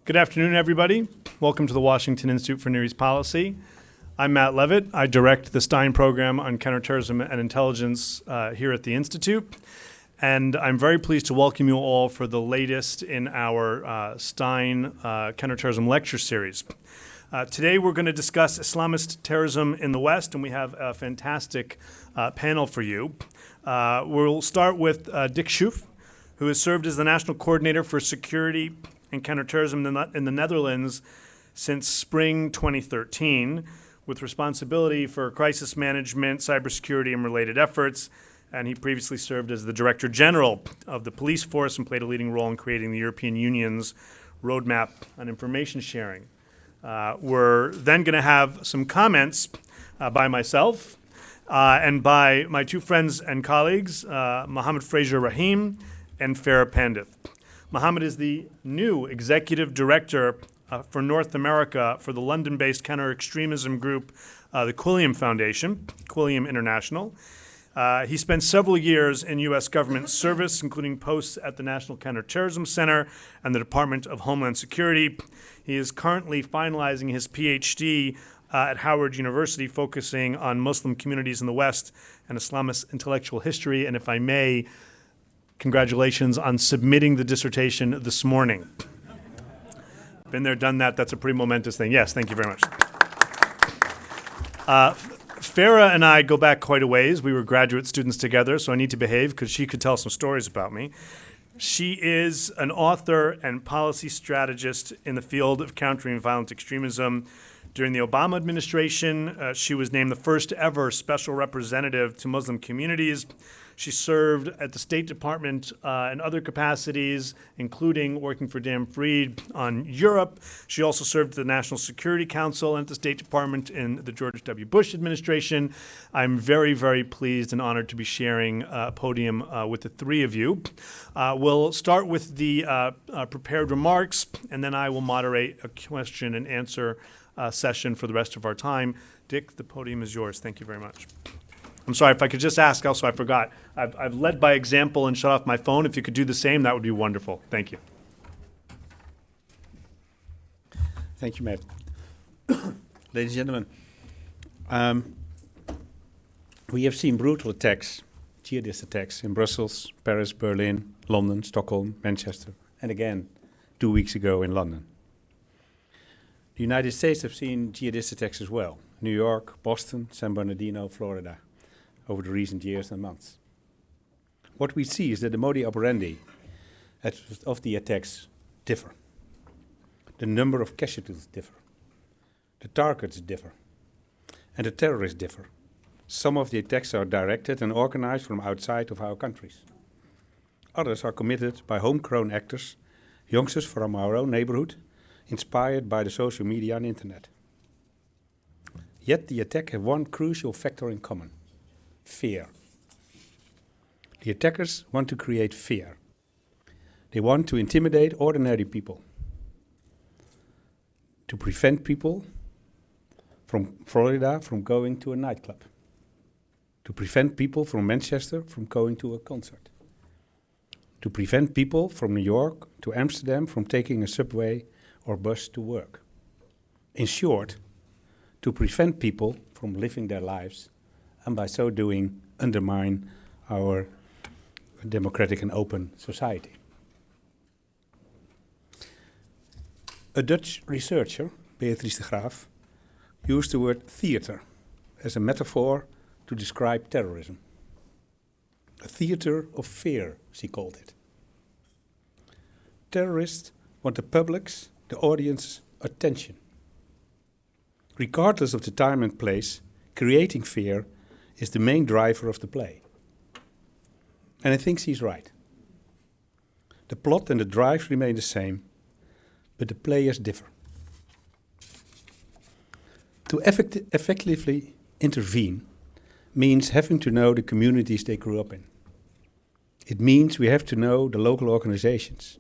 Good afternoon, everybody. Welcome to the Washington Institute for Near East Policy. I'm Matt Levitt. I direct the Stein program on counterterrorism and intelligence here at the Institute. And I'm very pleased to welcome you all for the latest in our Stein Counterterrorism Lecture Series. Today we're going to discuss Islamist terrorism in the West, and we have a fantastic panel for you. We'll start with Dick Schoof, who has served as the National Coordinator for Security and Counterterrorism in the Netherlands since spring 2013, with responsibility for crisis management, cybersecurity, and related efforts. And he previously served as the Director General of the police force and played a leading role in creating the European Union's roadmap on information sharing. We're then going to have some comments by myself and by my two friends and colleagues, Mohammed Fraser-Rahim and Farah Pandith. Mohammed is the new Executive Director for North America for the London-based counter-extremism group, the Quilliam Foundation, Quilliam International. He spent several years in U.S. government service, including posts at the National Counterterrorism Center and the Department of Homeland Security. He is currently finalizing his Ph.D. At Howard University, focusing on Muslim communities in the West and Islamist intellectual history. And if I may, congratulations on submitting the dissertation this morning. Been there, done that. That's a pretty momentous thing. Yes, thank you very much. Farah and I go back quite a ways. We were graduate students together, so I need to behave because she could tell some stories about me. She is an author and policy strategist in the field of countering violent extremism. During the Obama administration, she was named the first ever special representative to Muslim communities. She served at the State Department in other capacities, including working for Dan Fried on Europe. She also served at the National Security Council and at the State Department in the George W. Bush administration. I'm very, very pleased and honored to be sharing a podium with the three of you. We'll start with the prepared remarks, and then I will moderate a question and answer session for the rest of our time. Dick, the podium is yours. Thank you very much. I'm sorry, if I could just ask, also I forgot. I've led by example and shut off my phone. If you could do the same, that would be wonderful. Thank you. Thank you, Matt. Ladies and gentlemen, we have seen brutal attacks, jihadist attacks in Brussels, Paris, Berlin, London, Stockholm, Manchester, and again 2 weeks ago in London. The United States have seen jihadist attacks as well. New York, Boston, San Bernardino, Florida, over the recent years and months. What we see is that the modus operandi of the attacks differ. The number of casualties differ. The targets differ. And the terrorists differ. Some of the attacks are directed and organized from outside of our countries. Others are committed by homegrown actors, youngsters from our own neighborhood, inspired by the social media and internet. Yet the attack have one crucial factor in common: fear. The attackers want to create fear. They want to intimidate ordinary people, to prevent people from Florida from going to a nightclub, to prevent people from Manchester from going to a concert, to prevent people from New York to Amsterdam from taking a subway or bus to work. In short, to prevent people from living their lives and by so doing undermine our democratic and open society. A Dutch researcher, Beatrice de Graaf, used the word theater as a metaphor to describe terrorism. A theater of fear, she called it. Terrorists want the public's, the audience's attention. Regardless of the time and place, creating fear is the main driver of the play. And I think she's right. The plot and the drive remain the same, but the players differ. To effectively intervene means having to know the communities they grew up in. It means we have to know the local organizations.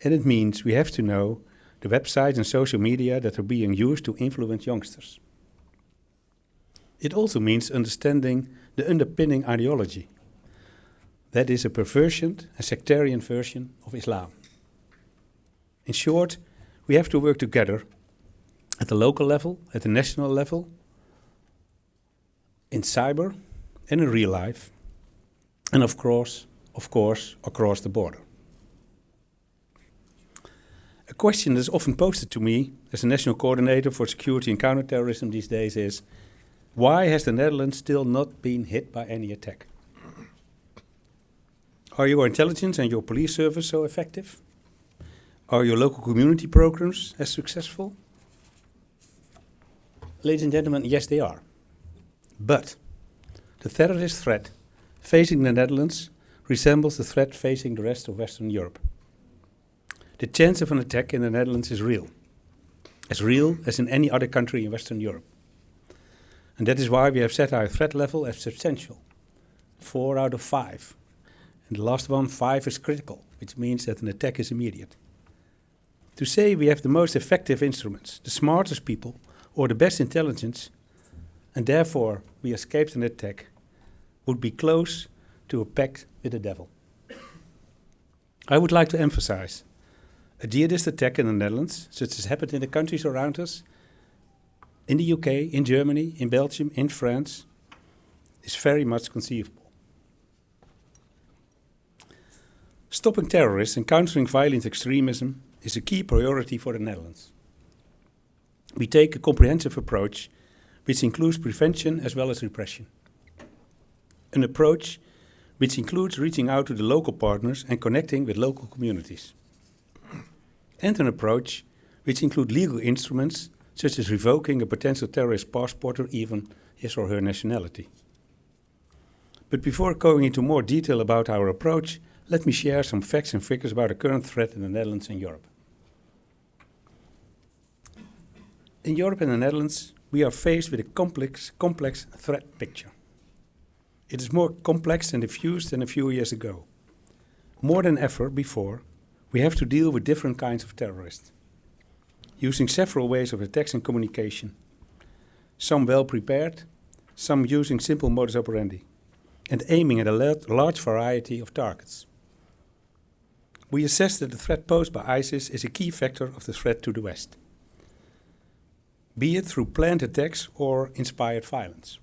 And it means we have to know the websites and social media that are being used to influence youngsters. It also means understanding the underpinning ideology. That is a perversion, a sectarian version of Islam. In short, we have to work together at the local level, at the national level, in cyber and in real life, and of course, across the border. A question that is often posed to me as a national coordinator for security and counterterrorism these days is, why has the Netherlands still not been hit by any attack? Are your intelligence and your police service so effective? Are your local community programs as successful? Ladies and gentlemen, yes they are. But the terrorist threat facing the Netherlands resembles the threat facing the rest of Western Europe. The chance of an attack in the Netherlands is real as in any other country in Western Europe. And that is why we have set our threat level as substantial, 4 out of 5. And the last one, 5, is critical, which means that an attack is immediate. To say we have the most effective instruments, the smartest people, or the best intelligence, and therefore we escaped an attack, would be close to a pact with the devil. I would like to emphasize, a jihadist attack in the Netherlands, such as happened in the countries around us, in the UK, in Germany, in Belgium, in France, is very much conceivable. Stopping terrorists and countering violent extremism is a key priority for the Netherlands. We take a comprehensive approach which includes prevention as well as repression. An approach which includes reaching out to the local partners and connecting with local communities. And an approach which includes legal instruments such as revoking a potential terrorist passport or even his or her nationality. But before going into more detail about our approach, let me share some facts and figures about the current threat in the Netherlands and Europe. In Europe and the Netherlands, we are faced with a complex threat picture. It is more complex and diffuse than a few years ago. More than ever before, we have to deal with different kinds of terrorists, using several ways of attacks and communication, some well prepared, some using simple modus operandi, and aiming at a large variety of targets. We assess that the threat posed by ISIS is a key factor of the threat to the West, be it through planned attacks or inspired violence.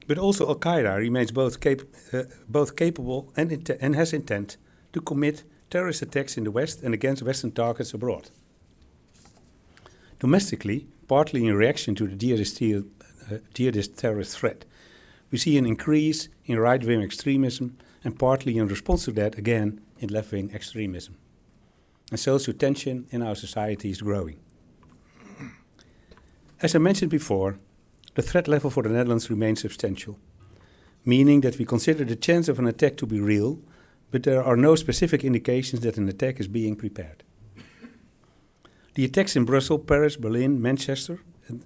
But also Al-Qaeda remains both capable and has intent to commit terrorist attacks in the West and against Western targets abroad. Domestically, partly in reaction to the jihadist terrorist threat, we see an increase in right-wing extremism and partly in response to that, again, in left-wing extremism. And social tension in our society is growing. As I mentioned before, the threat level for the Netherlands remains substantial, meaning that we consider the chance of an attack to be real, but there are no specific indications that an attack is being prepared. The attacks in Brussels, Paris, Berlin, Manchester,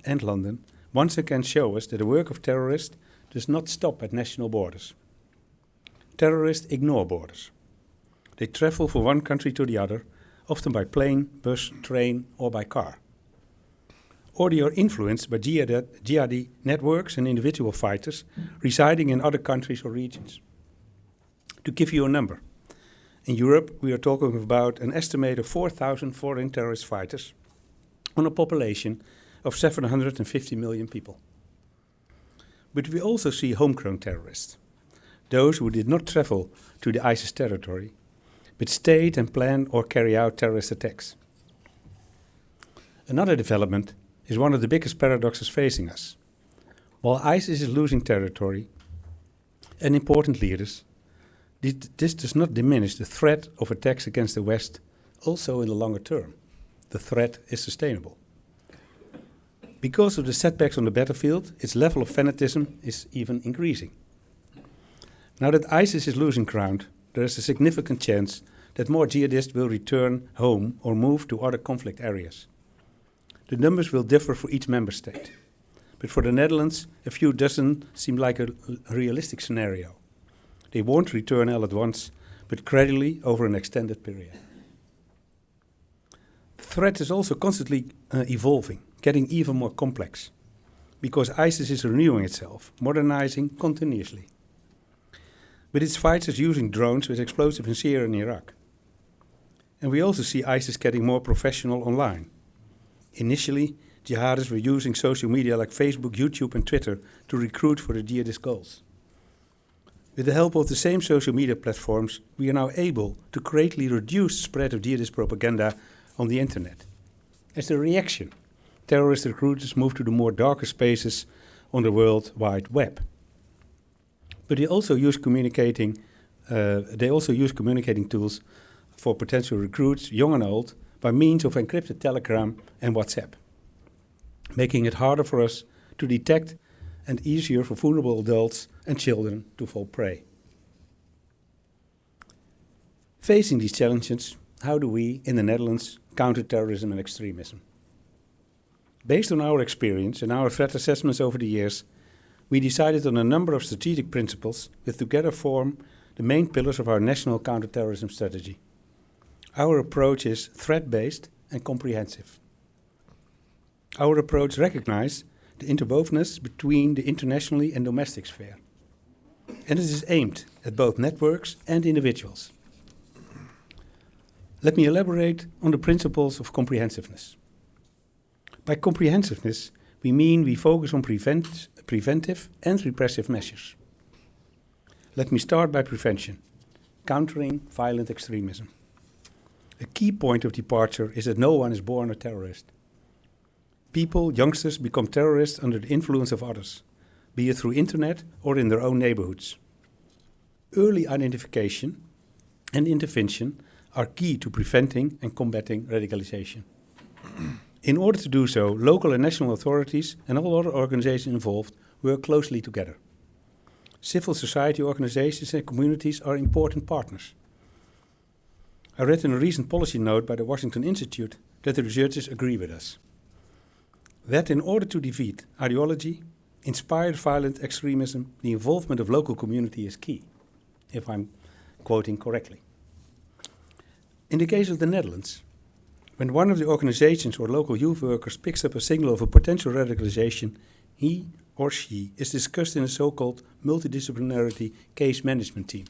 and London once again show us that the work of terrorists does not stop at national borders. Terrorists ignore borders. They travel from one country to the other, often by plane, bus, train, or by car. Or they are influenced by jihadi networks and individual fighters residing in other countries or regions. To give you a number, in Europe we are talking about an estimated 4,000 foreign terrorist fighters on a population of 750 million people. But we also see homegrown terrorists, those who did not travel to the ISIS territory, but stayed and plan or carry out terrorist attacks. Another development is one of the biggest paradoxes facing us. While ISIS is losing territory and important leaders, this does not diminish the threat of attacks against the West also in the longer term. The threat is sustainable. Because of the setbacks on the battlefield, its level of fanatism is even increasing. Now that ISIS is losing ground, there is a significant chance that more jihadists will return home or move to other conflict areas. The numbers will differ for each member state, but for the Netherlands, a few dozen seem like a realistic scenario. They won't return all at once, but gradually over an extended period. The threat is also constantly evolving, getting even more complex, because ISIS is renewing itself, modernizing continuously. With its fighters using drones with explosives in Syria and Iraq. And we also see ISIS getting more professional online. Initially, jihadists were using social media like Facebook, YouTube, and Twitter to recruit for the jihadist goals. With the help of the same social media platforms, we are now able to greatly reduce the spread of jihadist propaganda on the internet. As a reaction, terrorist recruiters move to the more darker spaces on the World Wide Web. But they also use communicating tools for potential recruits, young and old, by means of encrypted Telegram and WhatsApp, making it harder for us to detect and easier for vulnerable adults and children to fall prey. Facing these challenges, how do we, in the Netherlands, counter terrorism and extremism? Based on our experience and our threat assessments over the years, we decided on a number of strategic principles that together form the main pillars of our national counterterrorism strategy. Our approach is threat-based and comprehensive. Our approach recognizes the interwovenness between the internationally and domestic sphere, and it is aimed at both networks and individuals. Let me elaborate on the principles of comprehensiveness. By comprehensiveness, we mean we focus on preventive and repressive measures. Let me start by prevention, countering violent extremism. A key point of departure is that no one is born a terrorist. People, youngsters, become terrorists under the influence of others, be it through internet or in their own neighborhoods. Early identification and intervention are key to preventing and combating radicalization. In order to do so, local and national authorities and all other organizations involved work closely together. Civil society organizations and communities are important partners. I read in a recent policy note by the Washington Institute that the researchers agree with us. That in order to defeat ideology, inspired violent extremism, the involvement of local community is key, if I'm quoting correctly. In the case of the Netherlands, when one of the organizations or local youth workers picks up a signal of a potential radicalization, he or she is discussed in a so-called multidisciplinarity case management team.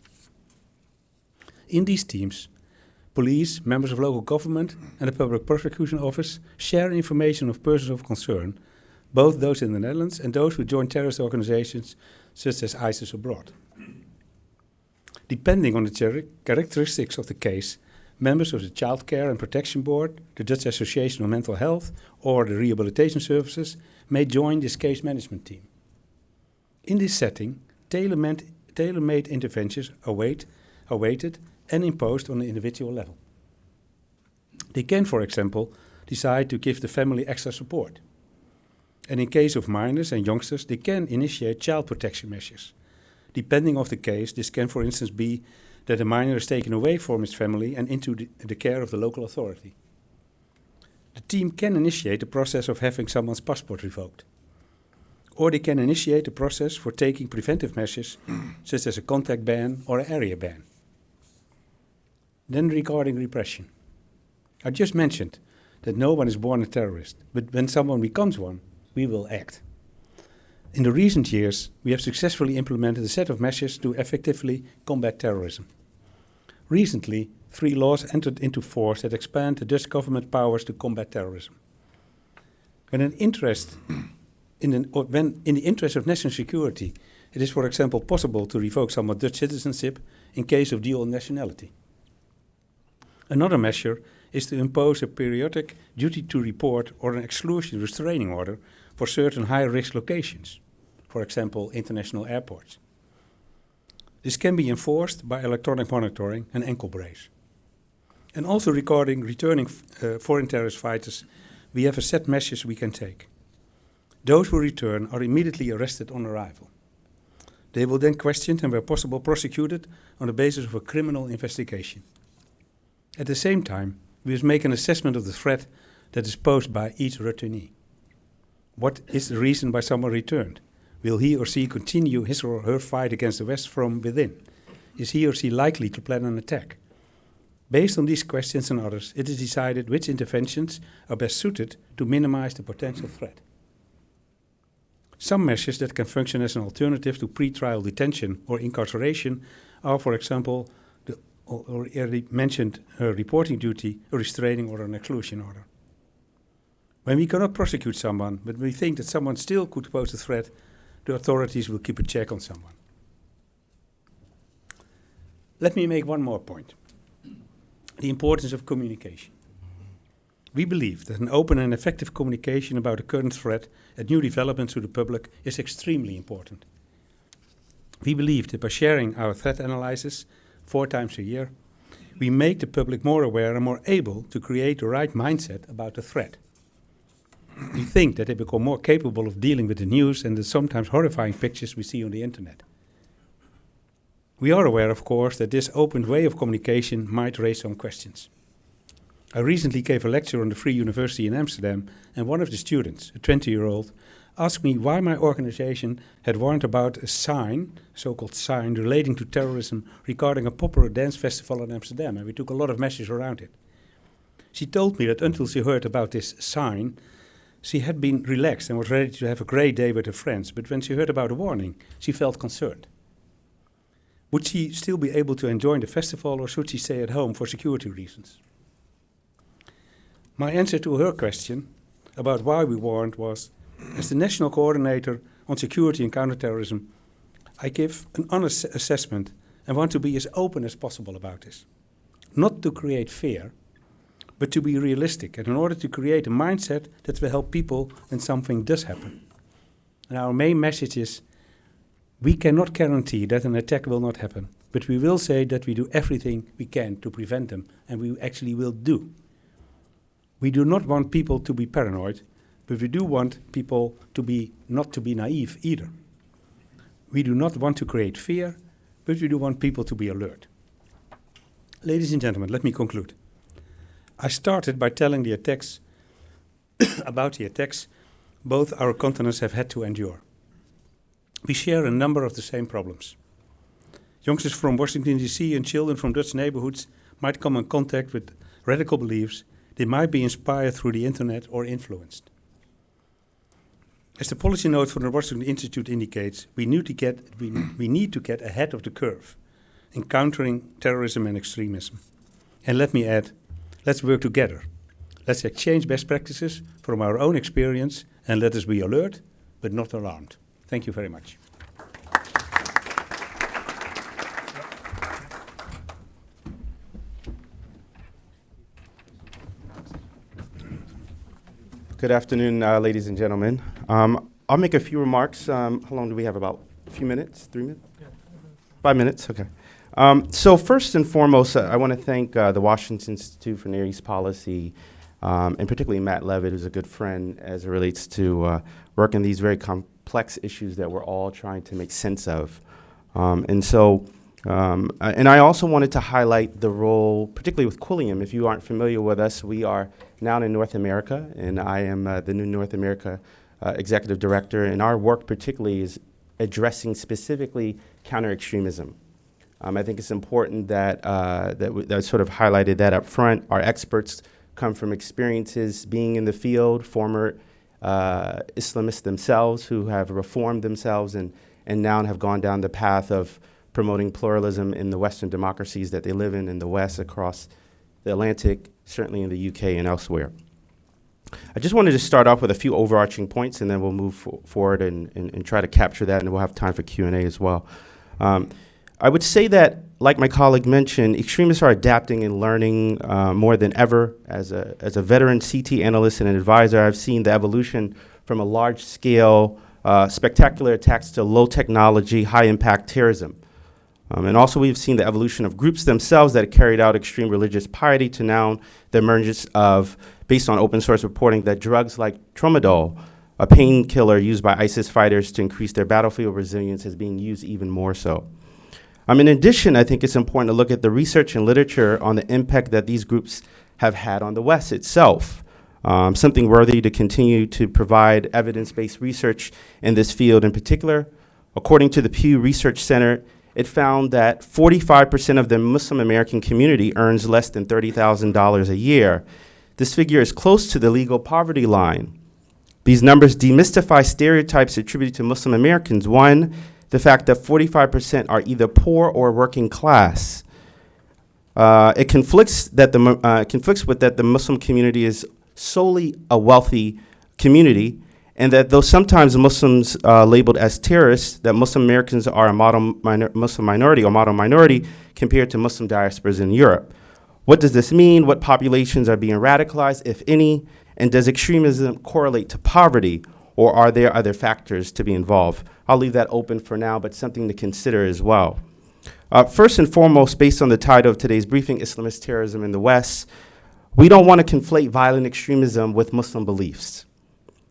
In these teams, police, members of local government, and the Public Prosecution Office share information of persons of concern, both those in the Netherlands and those who join terrorist organizations such as ISIS abroad. Depending on the characteristics of the case, members of the Child Care and Protection Board, the Dutch Association of Mental Health, or the Rehabilitation Services may join this case management team. In this setting, tailor-made interventions are weighted and imposed on the individual level. They can, for example, decide to give the family extra support. And in case of minors and youngsters, they can initiate child protection measures. Depending on the case, this can, for instance, be that a minor is taken away from his family and into the care of the local authority. The team can initiate the process of having someone's passport revoked. Or they can initiate the process for taking preventive measures, such as a contact ban or an area ban. Then regarding repression. I just mentioned that no one is born a terrorist, but when someone becomes one, we will act. In the recent years, we have successfully implemented a set of measures to effectively combat terrorism. Recently, 3 laws entered into force that expand the Dutch government powers to combat terrorism. When in the interest of national security, it is, for example, possible to revoke someone's Dutch citizenship in case of dual nationality. Another measure is to impose a periodic duty to report or an exclusion restraining order for certain high-risk locations, for example, international airports. This can be enforced by electronic monitoring and ankle brace. And also regarding returning foreign terrorist fighters, we have a set measures we can take. Those who return are immediately arrested on arrival. They will then questioned and, where possible, prosecuted on the basis of a criminal investigation. At the same time, we must make an assessment of the threat that is posed by each returnee. What is the reason why someone returned? Will he or she continue his or her fight against the West from within? Is he or she likely to plan an attack? Based on these questions and others, it is decided which interventions are best suited to minimize the potential threat. Some measures that can function as an alternative to pre-trial detention or incarceration are, for example, the already mentioned a reporting duty, a restraining order, an exclusion order. When we cannot prosecute someone, but we think that someone still could pose a threat, the authorities will keep a check on someone. Let me make one more point. The importance of communication. We believe that an open and effective communication about a current threat and new developments to the public is extremely important. We believe that by sharing our threat analysis 4 times a year, we make the public more aware and more able to create the right mindset about the threat. We think that they become more capable of dealing with the news and the sometimes horrifying pictures we see on the internet. We are aware, of course, that this open way of communication might raise some questions. I recently gave a lecture on the Free University in Amsterdam, and one of the students, a 20-year-old, asked me why my organization had warned about a sign, a so-called sign, relating to terrorism regarding a popular dance festival in Amsterdam, and we took a lot of measures around it. She told me that until she heard about this sign, she had been relaxed and was ready to have a great day with her friends, but when she heard about the warning, she felt concerned. Would she still be able to enjoy the festival, or should she stay at home for security reasons? My answer to her question about why we warned was, as the National Coordinator on Security and Counterterrorism, I give an honest assessment and want to be as open as possible about this. Not to create fear, but to be realistic, and in order to create a mindset that will help people when something does happen. And our main message is, we cannot guarantee that an attack will not happen, but we will say that we do everything we can to prevent them, and we actually will do. We do not want people to be paranoid, but we do want people to not to be naive either. We do not want to create fear, but we do want people to be alert. Ladies and gentlemen, let me conclude. I started by telling the attacks about the attacks both our continents have had to endure. We share a number of the same problems. Youngsters from Washington, D.C. and children from Dutch neighborhoods might come in contact with radical beliefs. They might be inspired through the internet or influenced. As the policy note from the Washington Institute indicates, we need to get ahead of the curve in countering terrorism and extremism. And let me add, let's work together. Let's exchange best practices from our own experience, and let us be alert, but not alarmed. Thank you very much. Good afternoon, ladies and gentlemen. I'll make a few remarks. How long do we have? About a few minutes? 3 minutes? Yeah. 5 minutes? Okay. So first and foremost, I want to thank the Washington Institute for Near East Policy, and particularly Matt Levitt, who's a good friend as it relates to working these very complex issues that we're all trying to make sense of. And I also wanted to highlight the role, particularly with Quilliam. If you aren't familiar with us, we are now in North America, and I am the new North America Executive Director, and our work particularly is addressing specifically counter-extremism. I think it's important that that sort of highlighted that up front. Our experts come from experiences being in the field, former Islamists themselves who have reformed themselves and now have gone down the path of promoting pluralism in the Western democracies that they live in the West, across the Atlantic, certainly in the UK and elsewhere. I just wanted to start off with a few overarching points, and then we'll move forward and try to capture that, and we'll have time for Q&A as well. I would say that, like my colleague mentioned, extremists are adapting and learning more than ever. As a veteran CT analyst and an advisor, I've seen the evolution from a large-scale, spectacular attacks to low-technology, high-impact terrorism. And also we've seen the evolution of groups themselves that carried out extreme religious piety to now the emergence of, based on open source reporting, that drugs like tramadol, a painkiller used by ISIS fighters to increase their battlefield resilience, is being used even more so. In addition, I think it's important to look at the research and literature on the impact that these groups have had on the West itself. Something worthy to continue to provide evidence-based research in this field in particular. According to the Pew Research Center, it found that 45% of the Muslim American community earns less than $30,000 a year. This figure is close to the legal poverty line. These numbers demystify stereotypes attributed to Muslim Americans. One, the fact that 45% are either poor or working class. It conflicts with that the Muslim community is solely a wealthy community, and that though sometimes Muslims labeled as terrorists, that Muslim Americans are a Muslim minority or model minority compared to Muslim diasporas in Europe. What does this mean? What populations are being radicalized, if any? And does extremism correlate to poverty, or are there other factors to be involved? I'll leave that open for now, but something to consider as well. First and foremost, based on the title of today's briefing, Islamist Terrorism in the West, we don't want to conflate violent extremism with Muslim beliefs.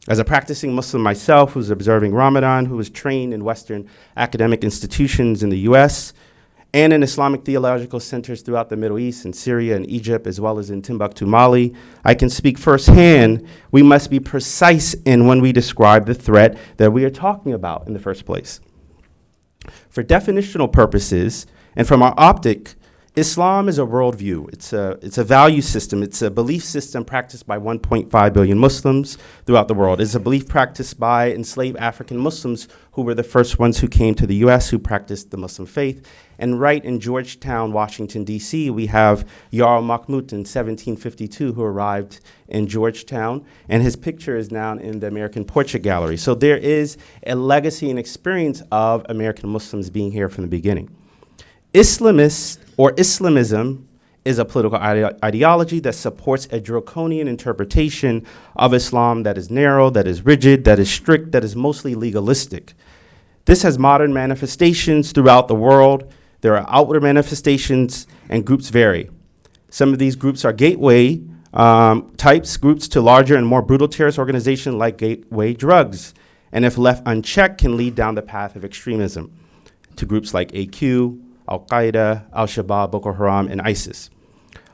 As a practicing Muslim myself, who's observing Ramadan, who was trained in Western academic institutions in the US, and in Islamic theological centers throughout the Middle East, in Syria and Egypt, as well as in Timbuktu, Mali, I can speak firsthand. We must be precise in when we describe the threat that we are talking about in the first place. For definitional purposes, and from our optic, Islam is a worldview. It's a value system. It's a belief system practiced by 1.5 billion Muslims throughout the world. It's a belief practiced by enslaved African Muslims who were the first ones who came to the US who practiced the Muslim faith. And right in Georgetown, Washington, D.C., we have Jarl Mahmud in 1752 who arrived in Georgetown, and his picture is now in the American Portrait Gallery. So there is a legacy and experience of American Muslims being here from the beginning. Islamists or Islamism is a political ideology that supports a draconian interpretation of Islam that is narrow, that is rigid, that is strict, that is mostly legalistic. This has modern manifestations throughout the world. There are outward manifestations, and groups vary. Some of these groups are gateway types, groups to larger and more brutal terrorist organizations like gateway drugs, and if left unchecked, can lead down the path of extremism to groups like AQ, Al-Qaeda, Al-Shabaab, Boko Haram, and ISIS.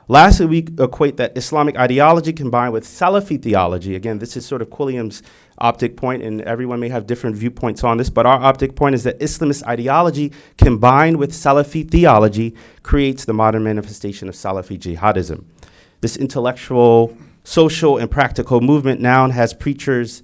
Lastly, we equate that Islamic ideology combined with Salafi theology. Again, this is sort of Quilliam's optic point, and everyone may have different viewpoints on this, but our optic point is that Islamist ideology combined with Salafi theology creates the modern manifestation of Salafi jihadism. This intellectual, social, and practical movement now has preachers,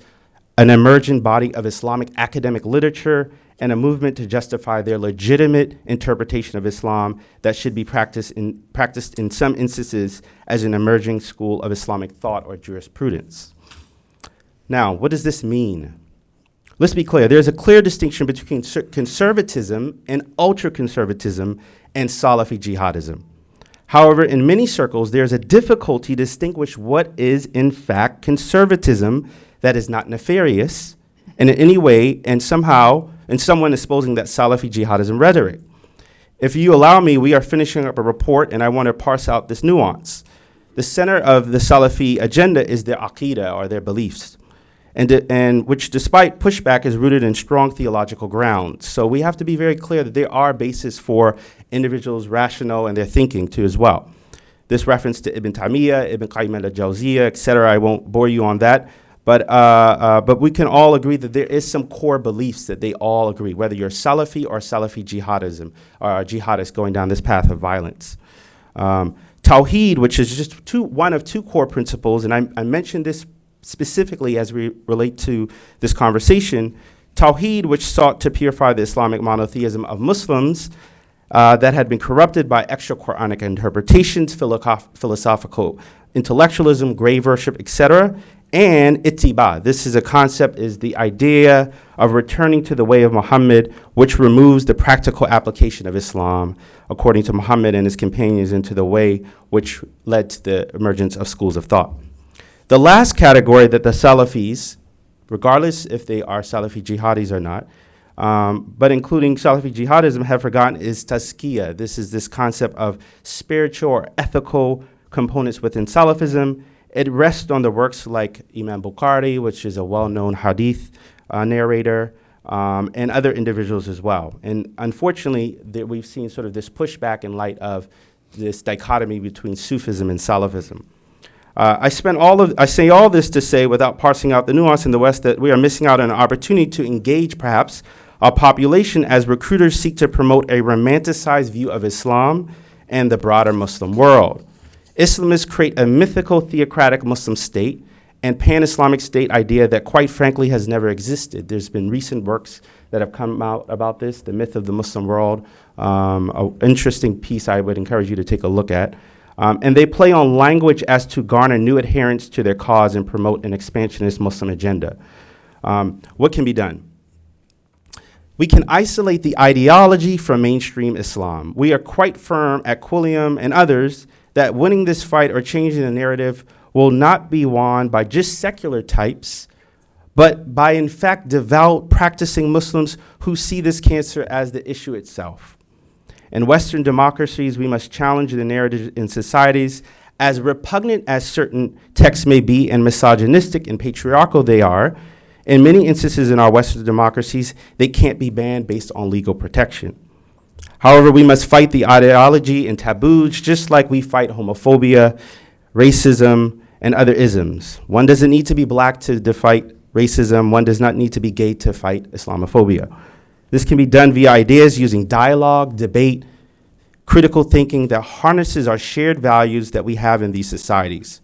an emergent body of Islamic academic literature, and a movement to justify their legitimate interpretation of Islam that should be practiced in some instances as an emerging school of Islamic thought or jurisprudence. Now, what does this mean? Let's be clear. There's a clear distinction between conservatism and ultra-conservatism and Salafi jihadism. However, in many circles, there's a difficulty to distinguish what is, in fact, conservatism that is not nefarious and in any way and somehow and someone exposing that Salafi jihadism rhetoric. If you allow me, we are finishing up a report, and I want to parse out this nuance. The center of the Salafi agenda is their aqidah, or their beliefs, and which, despite pushback, is rooted in strong theological grounds. So we have to be very clear that there are bases for individuals' rational and their thinking, too, as well. This reference to Ibn Taymiyyah, Ibn Qayyim al-Jawziyah, etc., I won't bore you on that. But we can all agree that there is some core beliefs that they all agree, whether you're Salafi or Salafi jihadism, or jihadists going down this path of violence. Tawheed, which is just one of two core principles, and I mentioned this specifically as we relate to this conversation. Tawheed, which sought to purify the Islamic monotheism of Muslims that had been corrupted by extra-Quranic interpretations, philosophical intellectualism, grave worship, etc., and ittiba. This is a concept, is the idea of returning to the way of Muhammad, which removes the practical application of Islam, according to Muhammad and his companions, into the way which led to the emergence of schools of thought. The last category that the Salafis, regardless if they are Salafi jihadis or not, but including Salafi jihadism, have forgotten is tazkiyah. This is this concept of spiritual or ethical components within Salafism. It rests on the works like Imam Bukhari, which is a well-known hadith narrator, and other individuals as well. And unfortunately, we've seen sort of this pushback in light of this dichotomy between Sufism and Salafism. I say all this to say, without parsing out the nuance in the West, that we are missing out on an opportunity to engage, perhaps, our population as recruiters seek to promote a romanticized view of Islam and the broader Muslim world. Islamists create a mythical theocratic Muslim state and pan-Islamic state idea that, quite frankly, has never existed. There's been recent works that have come out about this, the myth of the Muslim world, An interesting piece I would encourage you to take a look at. And they play on language as to garner new adherents to their cause and promote an expansionist Muslim agenda. What can be done? We can isolate the ideology from mainstream Islam. We are quite firm at Quilliam and others that winning this fight or changing the narrative will not be won by just secular types, but by, in fact, devout, practicing Muslims who see this cancer as the issue itself. In Western democracies, we must challenge the narrative in societies, as repugnant as certain texts may be and misogynistic and patriarchal they are. In many instances in our Western democracies, they can't be banned based on legal protection. However, we must fight the ideology and taboos just like we fight homophobia, racism, and other isms. One doesn't need to be black to fight racism. One does not need to be gay to fight Islamophobia. This can be done via ideas using dialogue, debate, critical thinking that harnesses our shared values that we have in these societies.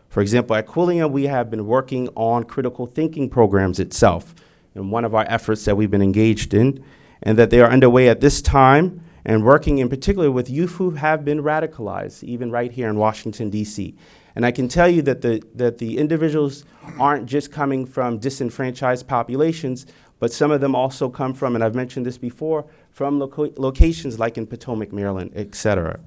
For example, at Quilliam, we have been working on critical thinking programs itself, and one of our efforts that we've been engaged in, and that they are underway at this time, and working in particular with youth who have been radicalized, even right here in Washington, D.C. And I can tell you that the individuals aren't just coming from disenfranchised populations, but some of them also come from, and I've mentioned this before, from locations like in Potomac, Maryland, et cetera.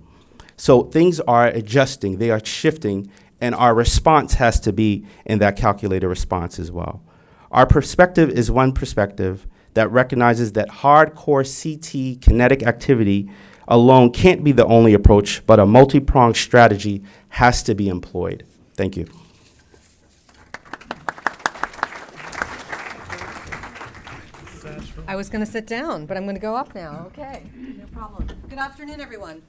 So things are adjusting, they are shifting, and our response has to be in that calculated response as well. Our perspective is one perspective that recognizes that hardcore CT kinetic activity alone can't be the only approach, but a multi-pronged strategy has to be employed. Thank you. I was going to sit down, but I'm going to go up now. Okay, no problem. Good afternoon, everyone.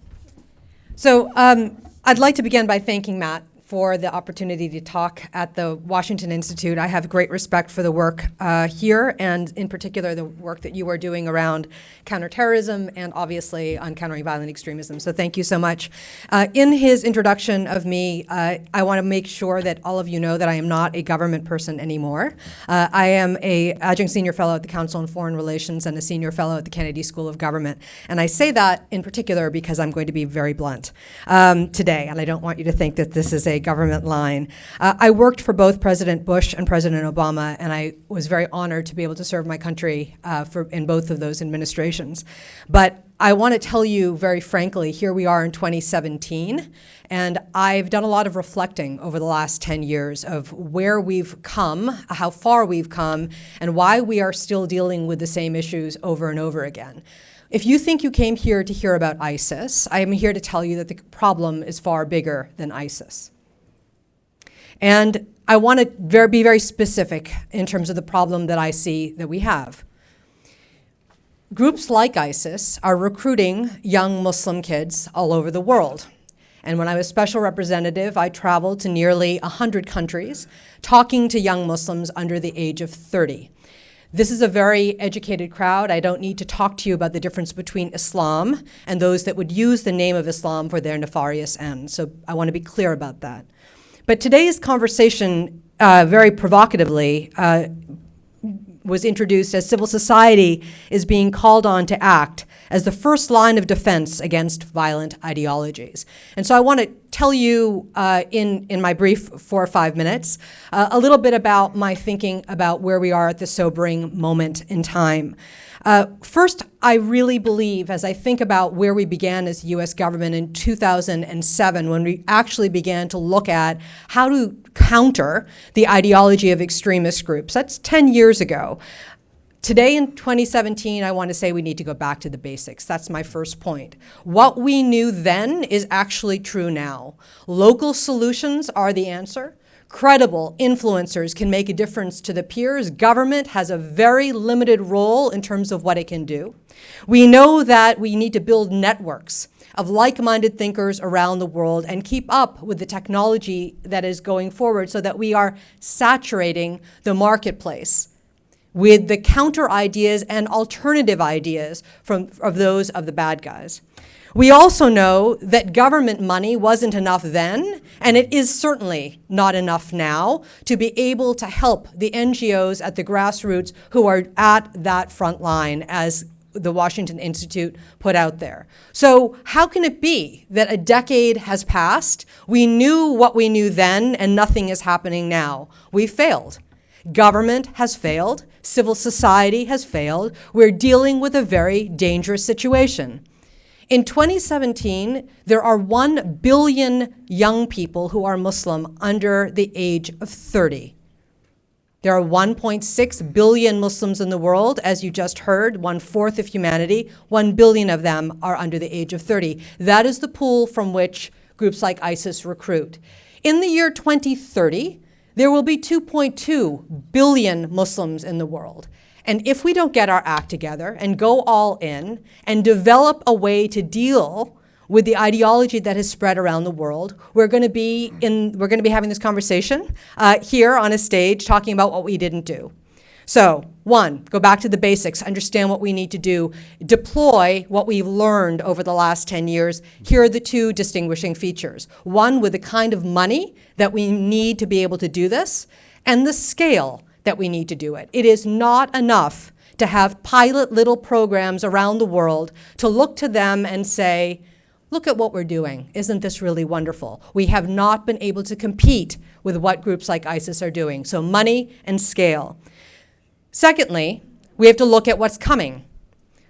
So I'd like to begin by thanking Matt for the opportunity to talk at the Washington Institute. I have great respect for the work here, and in particular the work that you are doing around counterterrorism and obviously on countering violent extremism. So thank you so much. In his introduction of me, I want to make sure that all of you know that I am not a government person anymore. I am a adjunct senior fellow at the Council on Foreign Relations and a senior fellow at the Kennedy School of Government. And I say that in particular because I'm going to be very blunt today, and I don't want you to think that this is a government line. I worked for both President Bush and President Obama, and I was very honored to be able to serve my country in both of those administrations. But I want to tell you very frankly, here we are in 2017, and I've done a lot of reflecting over the last 10 years of where we've come, how far we've come, and why we are still dealing with the same issues over and over again. If you think you came here to hear about ISIS, I am here to tell you that the problem is far bigger than ISIS. And I want to be very specific in terms of the problem that I see that we have. Groups like ISIS are recruiting young Muslim kids all over the world. And when I was special representative, I traveled to nearly 100 countries talking to young Muslims under the age of 30. This is a very educated crowd. I don't need to talk to you about the difference between Islam and those that would use the name of Islam for their nefarious ends. So I want to be clear about that. But today's conversation, very provocatively, was introduced as civil society is being called on to act as the first line of defense against violent ideologies. And so I want to tell you in my brief 4 or 5 minutes a little bit about my thinking about where we are at this sobering moment in time. First, I really believe, as I think about where we began as the U.S. government in 2007, when we actually began to look at how to counter the ideology of extremist groups. That's 10 years ago. Today in 2017, I want to say we need to go back to the basics. That's my first point. What we knew then is actually true now. Local solutions are the answer. Credible influencers can make a difference to the peers. Government has a very limited role in terms of what it can do. We know that we need to build networks of like-minded thinkers around the world and keep up with the technology that is going forward so that we are saturating the marketplace with the counter ideas and alternative ideas of those of the bad guys. We also know that government money wasn't enough then, and it is certainly not enough now to be able to help the NGOs at the grassroots who are at that front line as the Washington Institute put out there. So how can it be that a decade has passed, we knew what we knew then, and nothing is happening now? We failed. Government has failed. Civil society has failed. We're dealing with a very dangerous situation. In 2017, there are 1 billion young people who are Muslim under the age of 30. There are 1.6 billion Muslims in the world, as you just heard, 1/4 of humanity. 1 billion of them are under the age of 30. That is the pool from which groups like ISIS recruit. In the year 2030, there will be 2.2 billion Muslims in the world. And if we don't get our act together and go all in and develop a way to deal with the ideology that has spread around the world, we're going to be having this conversation here on a stage talking about what we didn't do. So, 1, go back to the basics, understand what we need to do, deploy what we've learned over the last 10 years. Here are the 2 distinguishing features. 1, with the kind of money that we need to be able to do this, and the scale that we need to do it. It is not enough to have pilot little programs around the world to look to them and say, look at what we're doing. Isn't this really wonderful? We have not been able to compete with what groups like ISIS are doing. So money and scale. Secondly, we have to look at what's coming.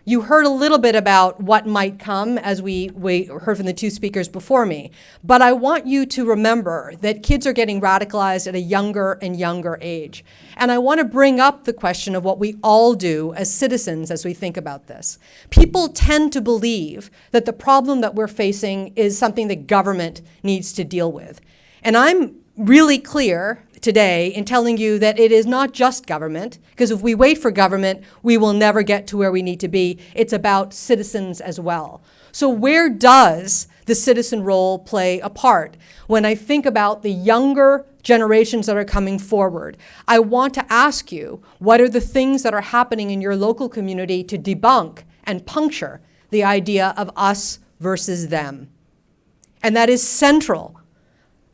You heard a little bit about what might come as we heard from the 2 speakers before me. But I want you to remember that kids are getting radicalized at a younger and younger age. And I want to bring up the question of what we all do as citizens as we think about this. People tend to believe that the problem that we're facing is something that government needs to deal with. And I'm really clear today in telling you that it is not just government, because if we wait for government, we will never get to where we need to be. It's about citizens as well. So where does the citizen role play a part? When I think about the younger generations that are coming forward, I want to ask you, what are the things that are happening in your local community to debunk and puncture the idea of us versus them? And that is central.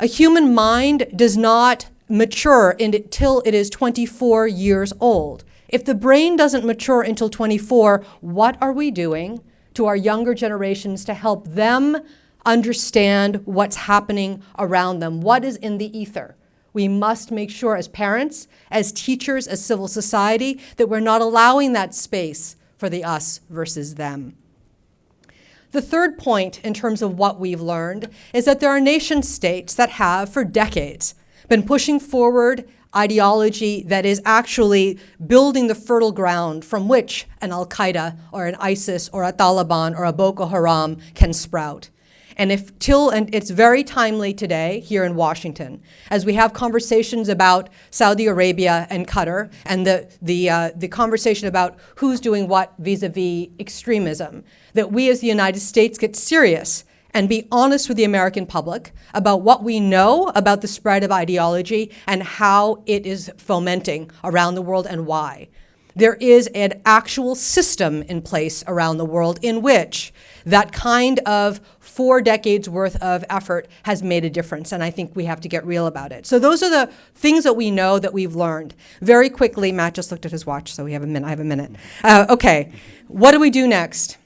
A human mind does not mature until it is 24 years old. If the brain doesn't mature until 24, what are we doing to our younger generations to help them understand what's happening around them? What is in the ether? We must make sure as parents, as teachers, as civil society, that we're not allowing that space for the us versus them. The third point in terms of what we've learned is that there are nation states that have, for decades, been pushing forward ideology that is actually building the fertile ground from which an Al-Qaeda or an ISIS or a Taliban or a Boko Haram can sprout. And it's very timely today here in Washington, as we have conversations about Saudi Arabia and Qatar, and the conversation about who's doing what vis-a-vis extremism, that we as the United States get serious and be honest with the American public about what we know about the spread of ideology and how it is fomenting around the world and why. There is an actual system in place around the world in which that kind of 4 decades worth of effort has made a difference, and I think we have to get real about it. So those are the things that we know that we've learned. Very quickly, Matt just looked at his watch, so I have a minute. Okay, what do we do next?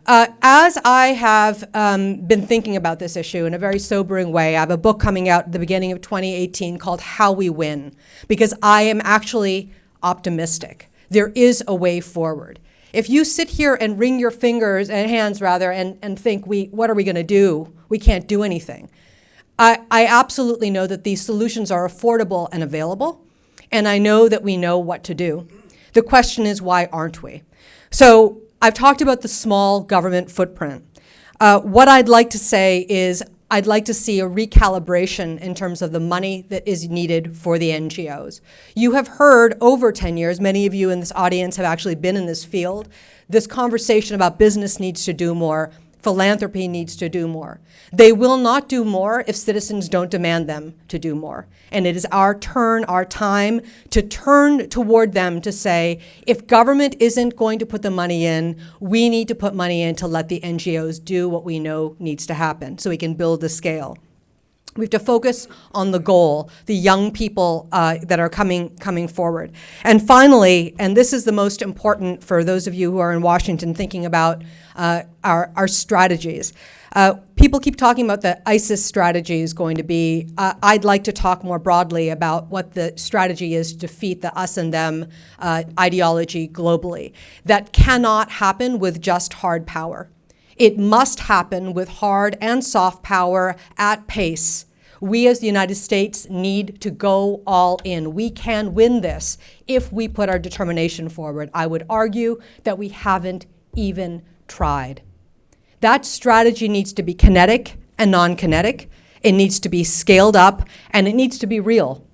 As I have been thinking about this issue in a very sobering way, I have a book coming out at the beginning of 2018 called How We Win, because I am actually optimistic. There is a way forward. If you sit here and wring your hands and think, what are we going to do? We can't do anything. I absolutely know that these solutions are affordable and available, and I know that we know what to do. The question is, why aren't we? So I've talked about the small government footprint. What I'd like to say is I'd like to see a recalibration in terms of the money that is needed for the NGOs. You have heard over 10 years, many of you in this audience have actually been in this field, this conversation about business needs to do more, philanthropy needs to do more. They will not do more if citizens don't demand them to do more. And it is our turn, our time, to turn toward them to say, if government isn't going to put the money in, we need to put money in to let the NGOs do what we know needs to happen so we can build the scale. We have to focus on the goal, the young people that are coming forward. And finally, and this is the most important for those of you who are in Washington thinking about our strategies. People keep talking about the ISIS strategy is going to be. I'd like to talk more broadly about what the strategy is to defeat the us and them ideology globally. That cannot happen with just hard power. It must happen with hard and soft power at pace. We as the United States need to go all in. We can win this if we put our determination forward. I would argue that we haven't even tried. That strategy needs to be kinetic and non-kinetic. It needs to be scaled up, and it needs to be real.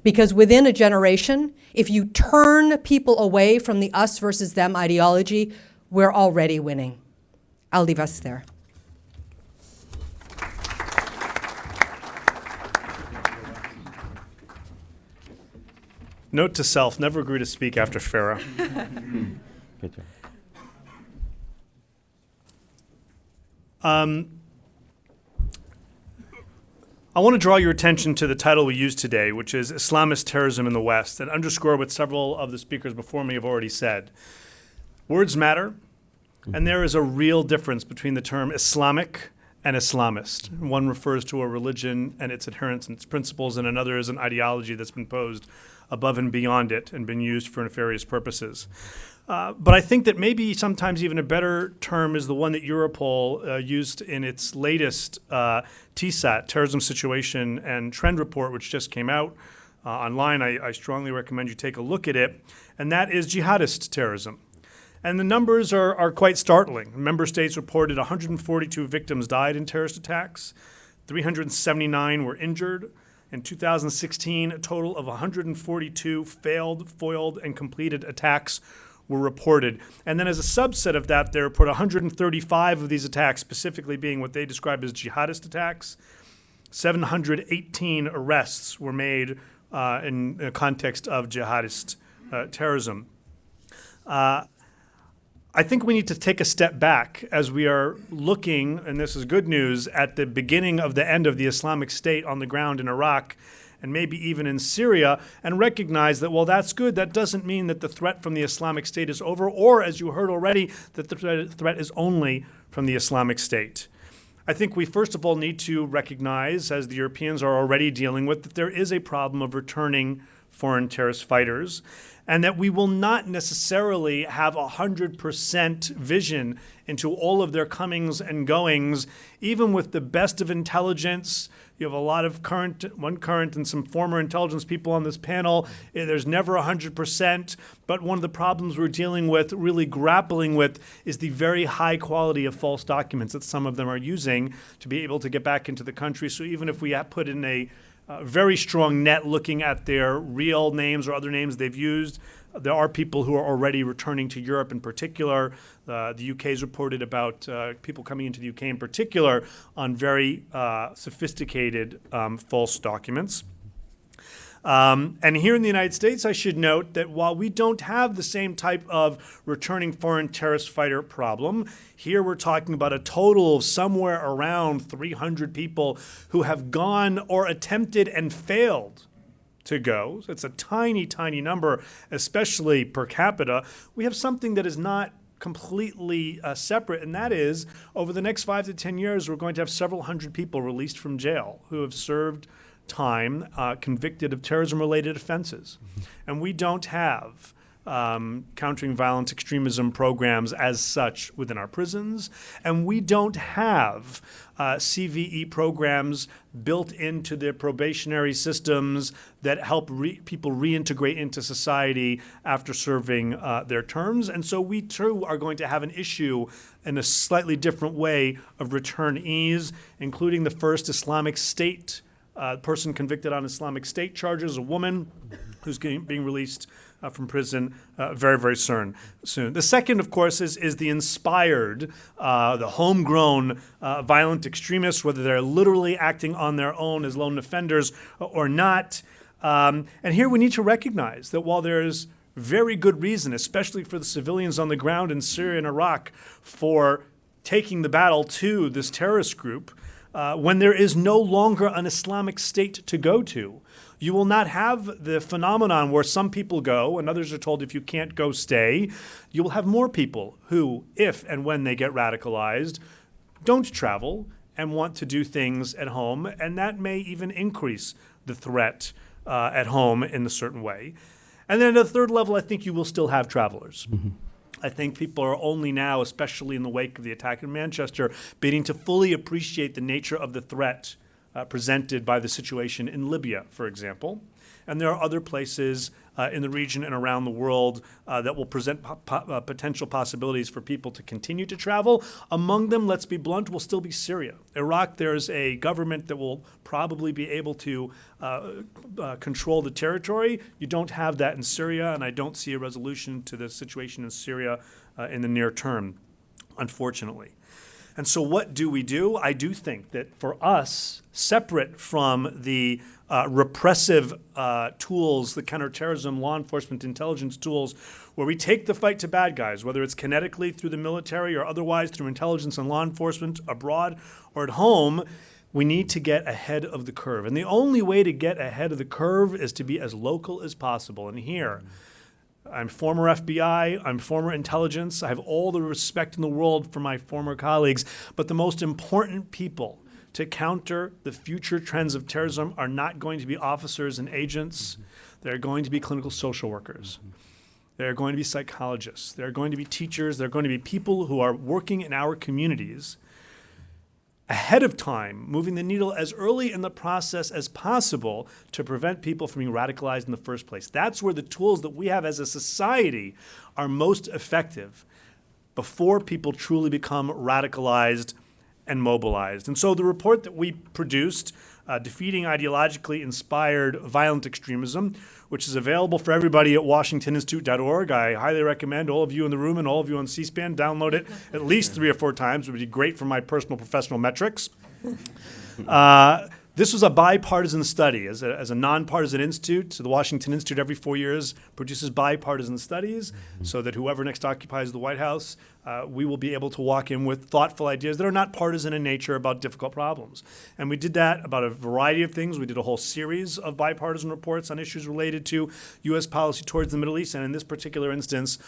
Because within a generation, if you turn people away from the us versus them ideology, we're already winning. I'll leave us there. Note to self, never agree to speak after Farah. Good job. I want to draw your attention to the title we used today, which is Islamist Terrorism in the West, and underscore what several of the speakers before me have already said. Words matter, and there is a real difference between the term Islamic and Islamist. One refers to a religion and its adherents and its principles, and another is an ideology that's been posed above and beyond it and been used for nefarious purposes. But I think that maybe sometimes even a better term is the one that Europol used in its latest TSAT, Terrorism Situation and Trend Report, which just came out online. I strongly recommend you take a look at it, and that is jihadist terrorism. And the numbers are quite startling. Member states reported 142 victims died in terrorist attacks, 379 were injured. In 2016, a total of 142 failed, foiled, and completed attacks were reported. And then as a subset of that, they report 135 of these attacks specifically being what they describe as jihadist attacks. 718 arrests were made in the context of jihadist terrorism. I think we need to take a step back as we are looking, and this is good news, at the beginning of the end of the Islamic State on the ground in Iraq and maybe even in Syria, and recognize that, well, that's good. That doesn't mean that the threat from the Islamic State is over, or, as you heard already, that the threat is only from the Islamic State. I think we first of all need to recognize, as the Europeans are already dealing with, that there is a problem of returning foreign terrorist fighters, and that we will not necessarily have 100% vision into all of their comings and goings, even with the best of intelligence. You have a lot of current and some former intelligence people on this panel. There's never 100%, but one of the problems we're dealing with, really grappling with, is the very high quality of false documents that some of them are using to be able to get back into the country. So even if we have put in a very strong net looking at their real names or other names they've used, there are people who are already returning to Europe in particular. The UK's reported about people coming into the UK in particular on very sophisticated false documents. And here in the United States, I should note that while we don't have the same type of returning foreign terrorist fighter problem, here we're talking about a total of somewhere around 300 people who have gone or attempted and failed to go. So it's a tiny, tiny number, especially per capita. We have something that is not completely separate, and that is over the next 5 to 10 years, we're going to have several hundred people released from jail who have served time convicted of terrorism-related offenses. And we don't have countering violent extremism programs as such within our prisons, and we don't have CVE programs built into their probationary systems that help people reintegrate into society after serving their terms. And so we too are going to have an issue in a slightly different way of returnees, including the first Islamic State person convicted on Islamic State charges, a woman who's being released from prison very, very soon. The second, of course, is the inspired, the homegrown violent extremists, whether they're literally acting on their own as lone offenders or not. And here we need to recognize that while there's very good reason, especially for the civilians on the ground in Syria and Iraq, for taking the battle to this terrorist group, when there is no longer an Islamic state to go to. You will not have the phenomenon where some people go and others are told if you can't go, stay. You will have more people who, if and when they get radicalized, don't travel and want to do things at home, and that may even increase the threat at home in a certain way. And then at a third level, I think you will still have travelers. Mm-hmm. I think people are only now, especially in the wake of the attack in Manchester, beginning to fully appreciate the nature of the threat presented by the situation in Libya, for example. And there are other places in the region and around the world that will present potential possibilities for people to continue to travel. Among them, let's be blunt, will still be Syria. Iraq, there's a government that will probably be able to control the territory. You don't have that in Syria, and I don't see a resolution to the situation in Syria in the near term, unfortunately. And so what do we do? I do think that for us, separate from the repressive tools, the counterterrorism, law enforcement, intelligence tools, where we take the fight to bad guys, whether it's kinetically through the military or otherwise through intelligence and law enforcement abroad or at home, we need to get ahead of the curve. And the only way to get ahead of the curve is to be as local as possible. And here, I'm former FBI, I'm former intelligence, I have all the respect in the world for my former colleagues, but the most important people to counter the future trends of terrorism are not going to be officers and agents. They're going to be clinical social workers. They're going to be psychologists. They're going to be teachers. They're going to be people who are working in our communities ahead of time, moving the needle as early in the process as possible to prevent people from being radicalized in the first place. That's where the tools that we have as a society are most effective before people truly become radicalized and mobilized. And so the report that we produced, Defeating Ideologically Inspired Violent Extremism, which is available for everybody at WashingtonInstitute.org. I highly recommend all of you in the room and all of you on C-SPAN download it at least 3 or 4 times. It would be great for my personal professional metrics. This was a bipartisan study. As a nonpartisan institute, so the Washington Institute every 4 years produces bipartisan studies so that whoever next occupies the White House, we will be able to walk in with thoughtful ideas that are not partisan in nature about difficult problems. And we did that about a variety of things. We did a whole series of bipartisan reports on issues related to U.S. policy towards the Middle East, and in this particular instance,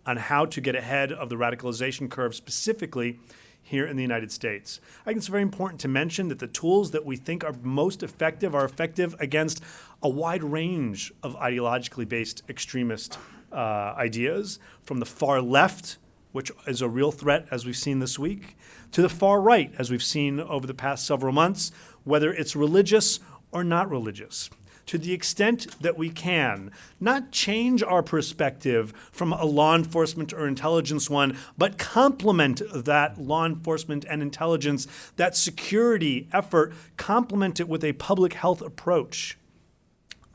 on how to get ahead of the radicalization curve specifically here in the United States. I think it's very important to mention that the tools that we think are most effective are effective against a wide range of ideologically based extremist ideas, from the far left, which is a real threat as we've seen this week, to the far right, as we've seen over the past several months, whether it's religious or not religious. To the extent that we can, not change our perspective from a law enforcement or intelligence one, but complement that law enforcement and intelligence, that security effort, complement it with a public health approach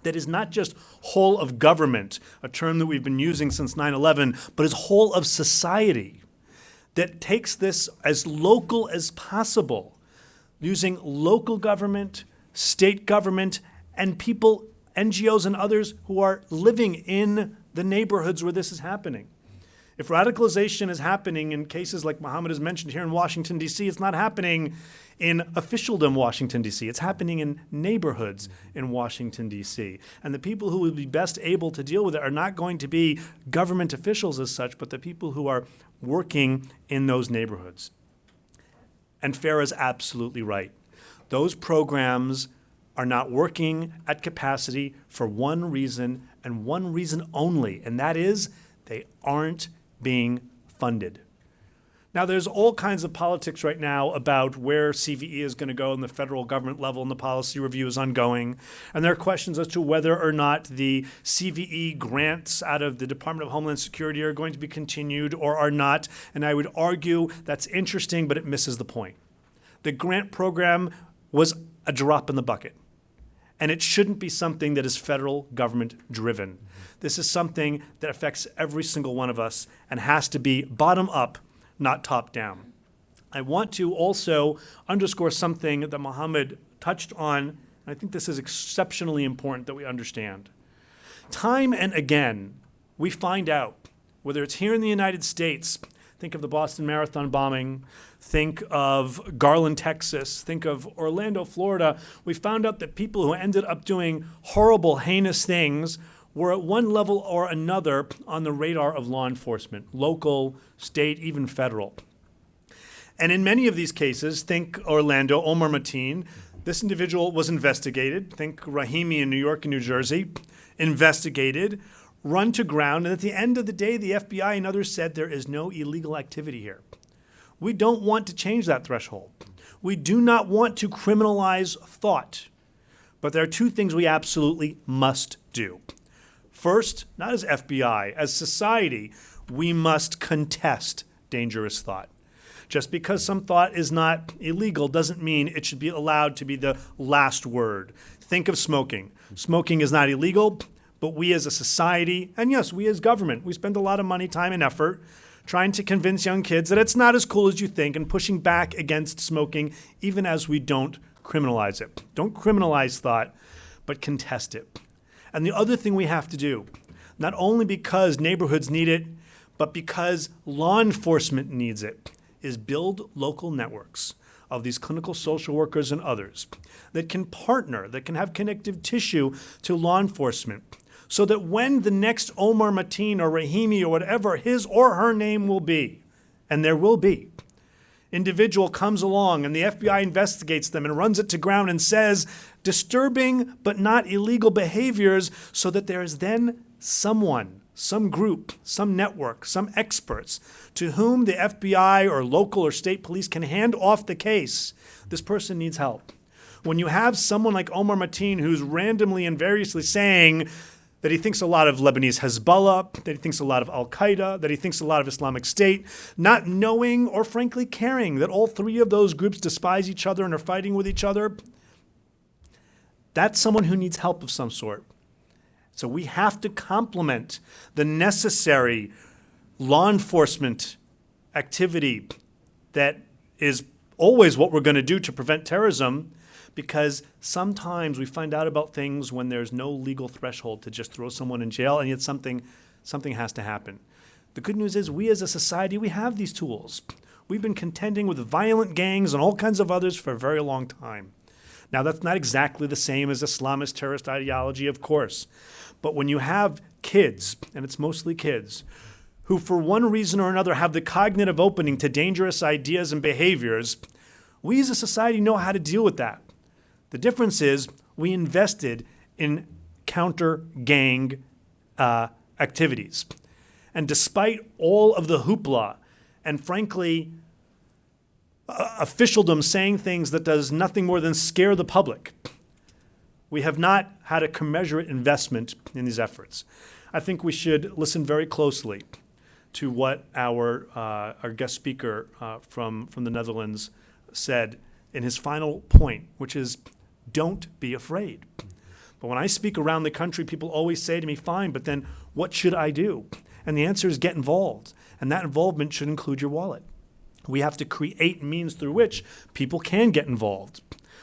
that is not just whole of government, a term that we've been using since 9/11, but is whole of society, that takes this as local as possible, using local government, state government, and people, NGOs and others who are living in the neighborhoods where this is happening. If radicalization is happening in cases like Muhammad has mentioned here in Washington, D.C., it's not happening in officialdom Washington, D.C. It's happening in neighborhoods in Washington, D.C. And the people who will be best able to deal with it are not going to be government officials as such, but the people who are working in those neighborhoods. And Farah is absolutely right. Those programs are not working at capacity for one reason and one reason only, and that is they aren't being funded. Now, there's all kinds of politics right now about where CVE is going to go in the federal government level, and the policy review is ongoing. And there are questions as to whether or not the CVE grants out of the Department of Homeland Security are going to be continued or are not. And I would argue that's interesting, but it misses the point. The grant program was a drop in the bucket. And it shouldn't be something that is federal government driven. This is something that affects every single one of us and has to be bottom up, not top down. I want to also underscore something that Mohammed touched on, and I think this is exceptionally important that we understand. Time and again, we find out, whether it's here in the United States, Think of the Boston Marathon bombing. Think of Garland, Texas. Think of Orlando, Florida. We found out that people who ended up doing horrible, heinous things were at one level or another on the radar of law enforcement, local, state, even federal. And in many of these cases, think Orlando, Omar Mateen, this individual was investigated. Think Rahimi in New York and New Jersey, investigated, run to ground, and at the end of the day, the FBI and others said there is no illegal activity here. We don't want to change that threshold. We do not want to criminalize thought. But there are two things we absolutely must do. First, not as FBI, as society, we must contest dangerous thought. Just because some thought is not illegal doesn't mean it should be allowed to be the last word. Think of smoking. Smoking is not illegal, but we as a society, and yes, we as government, we spend a lot of money, time, and effort trying to convince young kids that it's not as cool as you think and pushing back against smoking, even as we don't criminalize it. Don't criminalize thought, but contest it. And the other thing we have to do, not only because neighborhoods need it, but because law enforcement needs it, is build local networks of these clinical social workers and others that can partner, that can have connective tissue to law enforcement, so that when the next Omar Mateen or Rahimi or whatever his or her name will be, and there will be, individual comes along and the FBI investigates them and runs it to ground and says disturbing but not illegal behaviors, so that there is then someone, some group, some network, some experts to whom the FBI or local or state police can hand off the case. This person needs help. When you have someone like Omar Mateen who's randomly and variously saying that he thinks a lot of Lebanese Hezbollah, that he thinks a lot of Al-Qaeda, that he thinks a lot of Islamic State, not knowing or frankly caring that all three of those groups despise each other and are fighting with each other, that's someone who needs help of some sort. So we have to complement the necessary law enforcement activity that is always what we're going to do to prevent terrorism, because sometimes we find out about things when there's no legal threshold to just throw someone in jail, and yet something has to happen. The good news is we as a society, we have these tools. We've been contending with violent gangs and all kinds of others for a very long time. Now, that's not exactly the same as Islamist terrorist ideology, of course. But when you have kids, and it's mostly kids, who for one reason or another have the cognitive opening to dangerous ideas and behaviors, we as a society know how to deal with that. The difference is we invested in counter-gang activities. And despite all of the hoopla and, frankly, officialdom saying things that does nothing more than scare the public, we have not had a commensurate investment in these efforts. I think we should listen very closely to what our guest speaker from the Netherlands said in his final point, which is, don't be afraid. But when I speak around the country, people always say to me, fine, but then what should I do? And the answer is get involved. And that involvement should include your wallet. We have to create means through which people can get involved.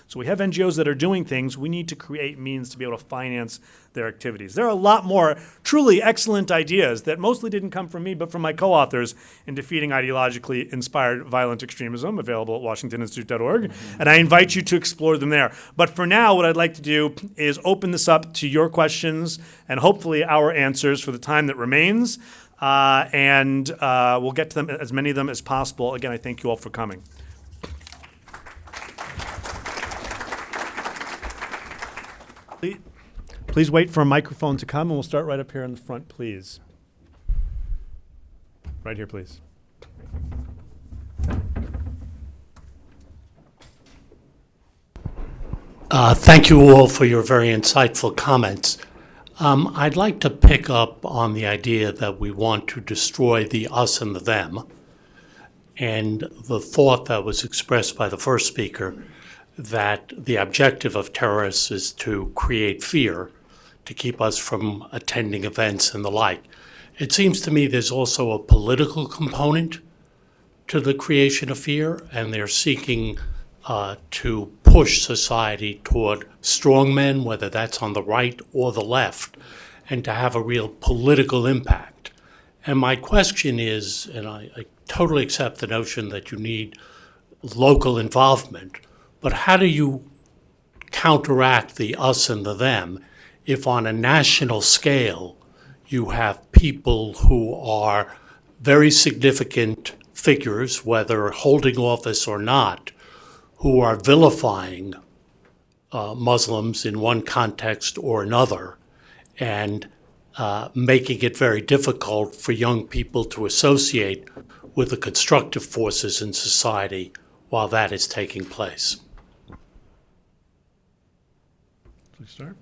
So we have NGOs that are doing things. We need to create means to be able to finance their activities. There are a lot more truly excellent ideas that mostly didn't come from me, but from my co-authors in Defeating Ideologically Inspired Violent Extremism, available at washingtoninstitute.org. And I invite you to explore them there. But for now, what I'd like to do is open this up to your questions and hopefully our answers for the time that remains. And we'll get to them, as many of them as possible. Again, I thank you all for coming. Please wait for a microphone to come, and we'll start right up here in the front, please. Right here, please. Thank you all for your very insightful comments. I'd like to pick up on the idea that we want to destroy the us and the them, and the thought that was expressed by the first speaker that the objective of terrorists is to create fear, to keep us from attending events and the like. It seems to me there's also a political component to the creation of fear, and they're seeking to push society toward strong men, whether that's on the right or the left, and to have a real political impact. And my question is, and I totally accept the notion that you need local involvement, but how do you counteract the us and the them if on a national scale you have people who are very significant figures, whether holding office or not, who are vilifying Muslims in one context or another, and making it very difficult for young people to associate with the constructive forces in society while that is taking place? Please start.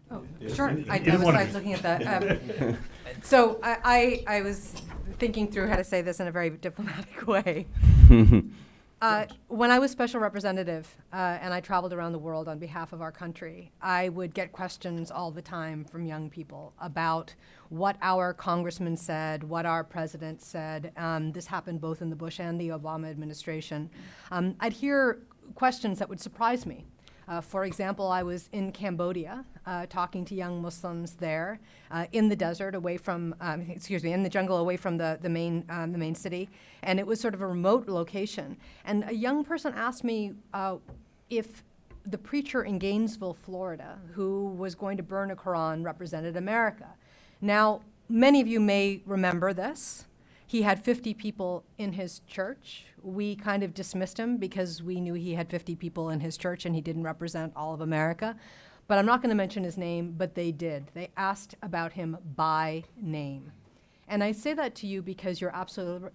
Oh, sure. I was looking at that. So I was thinking through how to say this in a very diplomatic way. When I was special representative and I traveled around the world on behalf of our country, I would get questions all the time from young people about what our congressman said, what our president said. This happened both in the Bush and the Obama administration. I'd hear questions that would surprise me. For example, I was in Cambodia talking to young Muslims there in the desert, away from, in the jungle, away from the main city, and it was sort of a remote location. And a young person asked me if the preacher in Gainesville, Florida, who was going to burn a Quran, represented America. Now, many of you may remember this. He had 50 people in his church. We kind of dismissed him because we knew he had 50 people in his church and he didn't represent all of America. But I'm not going to mention his name, but they did. They asked about him by name. And I say that to you because you're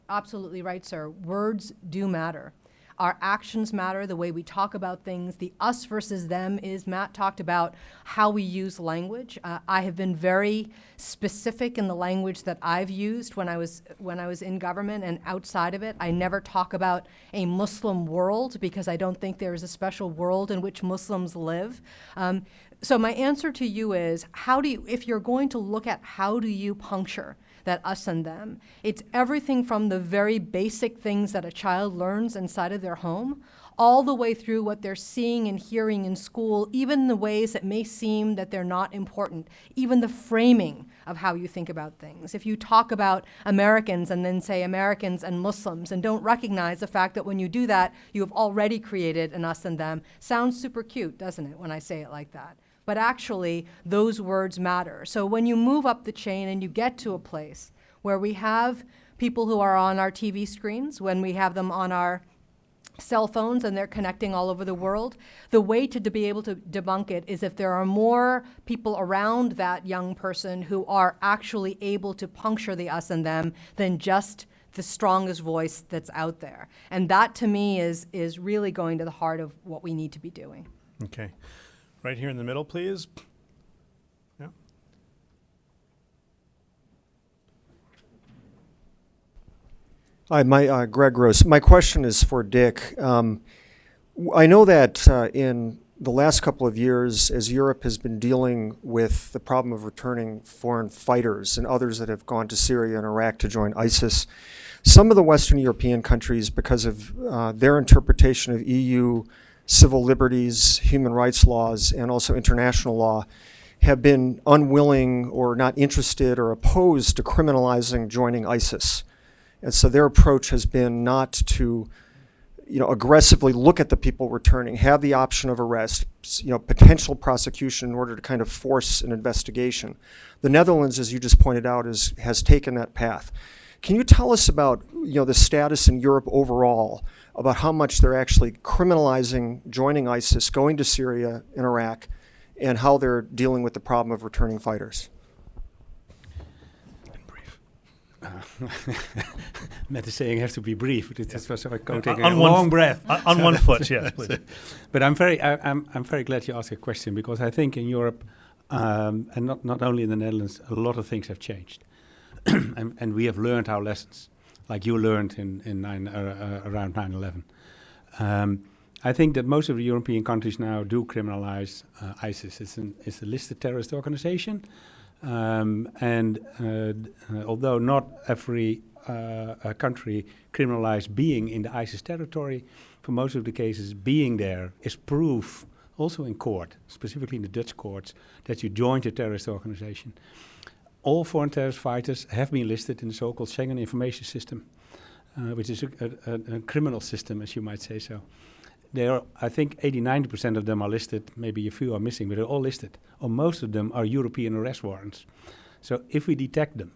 absolutely right, sir. Words do matter. Our actions matter, the way we talk about things. The us versus them is, Matt talked about how we use language. I have been very specific in the language that I've used when I was in government and outside of it. I never talk about a Muslim world because I don't think there is a special world in which Muslims live. So my answer to you is, if you're going to look at how do you puncture that us and them, it's everything from the very basic things that a child learns inside of their home, all the way through what they're seeing and hearing in school, even the ways that may seem that they're not important, even the framing of how you think about things. If you talk about Americans and then say Americans and Muslims and don't recognize the fact that when you do that, you have already created an us and them, sounds super cute, doesn't it, when I say it like that? But actually, those words matter. So when you move up the chain and you get to a place where we have people who are on our TV screens, when we have them on our cell phones and they're connecting all over the world, the way to be able to debunk it is if there are more people around that young person who are actually able to puncture the us and them than just the strongest voice that's out there. And that, to me, is really going to the heart of what we need to be doing. Okay. Right here in the middle, please. Yeah. Hi, Greg Gross. My question is for Dick. I know that in the last couple of years, as Europe has been dealing with the problem of returning foreign fighters and others that have gone to Syria and Iraq to join ISIS, some of the Western European countries, because of their interpretation of EU civil liberties, human rights laws, and also international law, have been unwilling or not interested or opposed to criminalizing joining ISIS. And so their approach has been not to, aggressively look at the people returning, have the option of arrest, potential prosecution in order to kind of force an investigation. The Netherlands, as you just pointed out, has taken that path. Can you tell us about, the status in Europe overall, about how much they're actually criminalizing joining ISIS, going to Syria and Iraq, and how they're dealing with the problem of returning fighters? Matt is saying it has to be brief. That's why I'm taking on a long breath. On one foot, yes, please. But I'm very glad you asked a question, because I think in Europe, and not only in the Netherlands, a lot of things have changed. and we have learned our lessons, like you learned around 9/11. I think that most of the European countries now do criminalize ISIS. It's a listed terrorist organization, and although not every country criminalized being in the ISIS territory, for most of the cases, being there is proof, also in court, specifically in the Dutch courts, that you joined a terrorist organization. All foreign terrorist fighters have been listed in the so-called Schengen Information System. which is a criminal system, as you might say so. They are, I think, 80-90% of them are listed. Maybe a few are missing, but they're all listed. Or most of them are European arrest warrants. So if we detect them,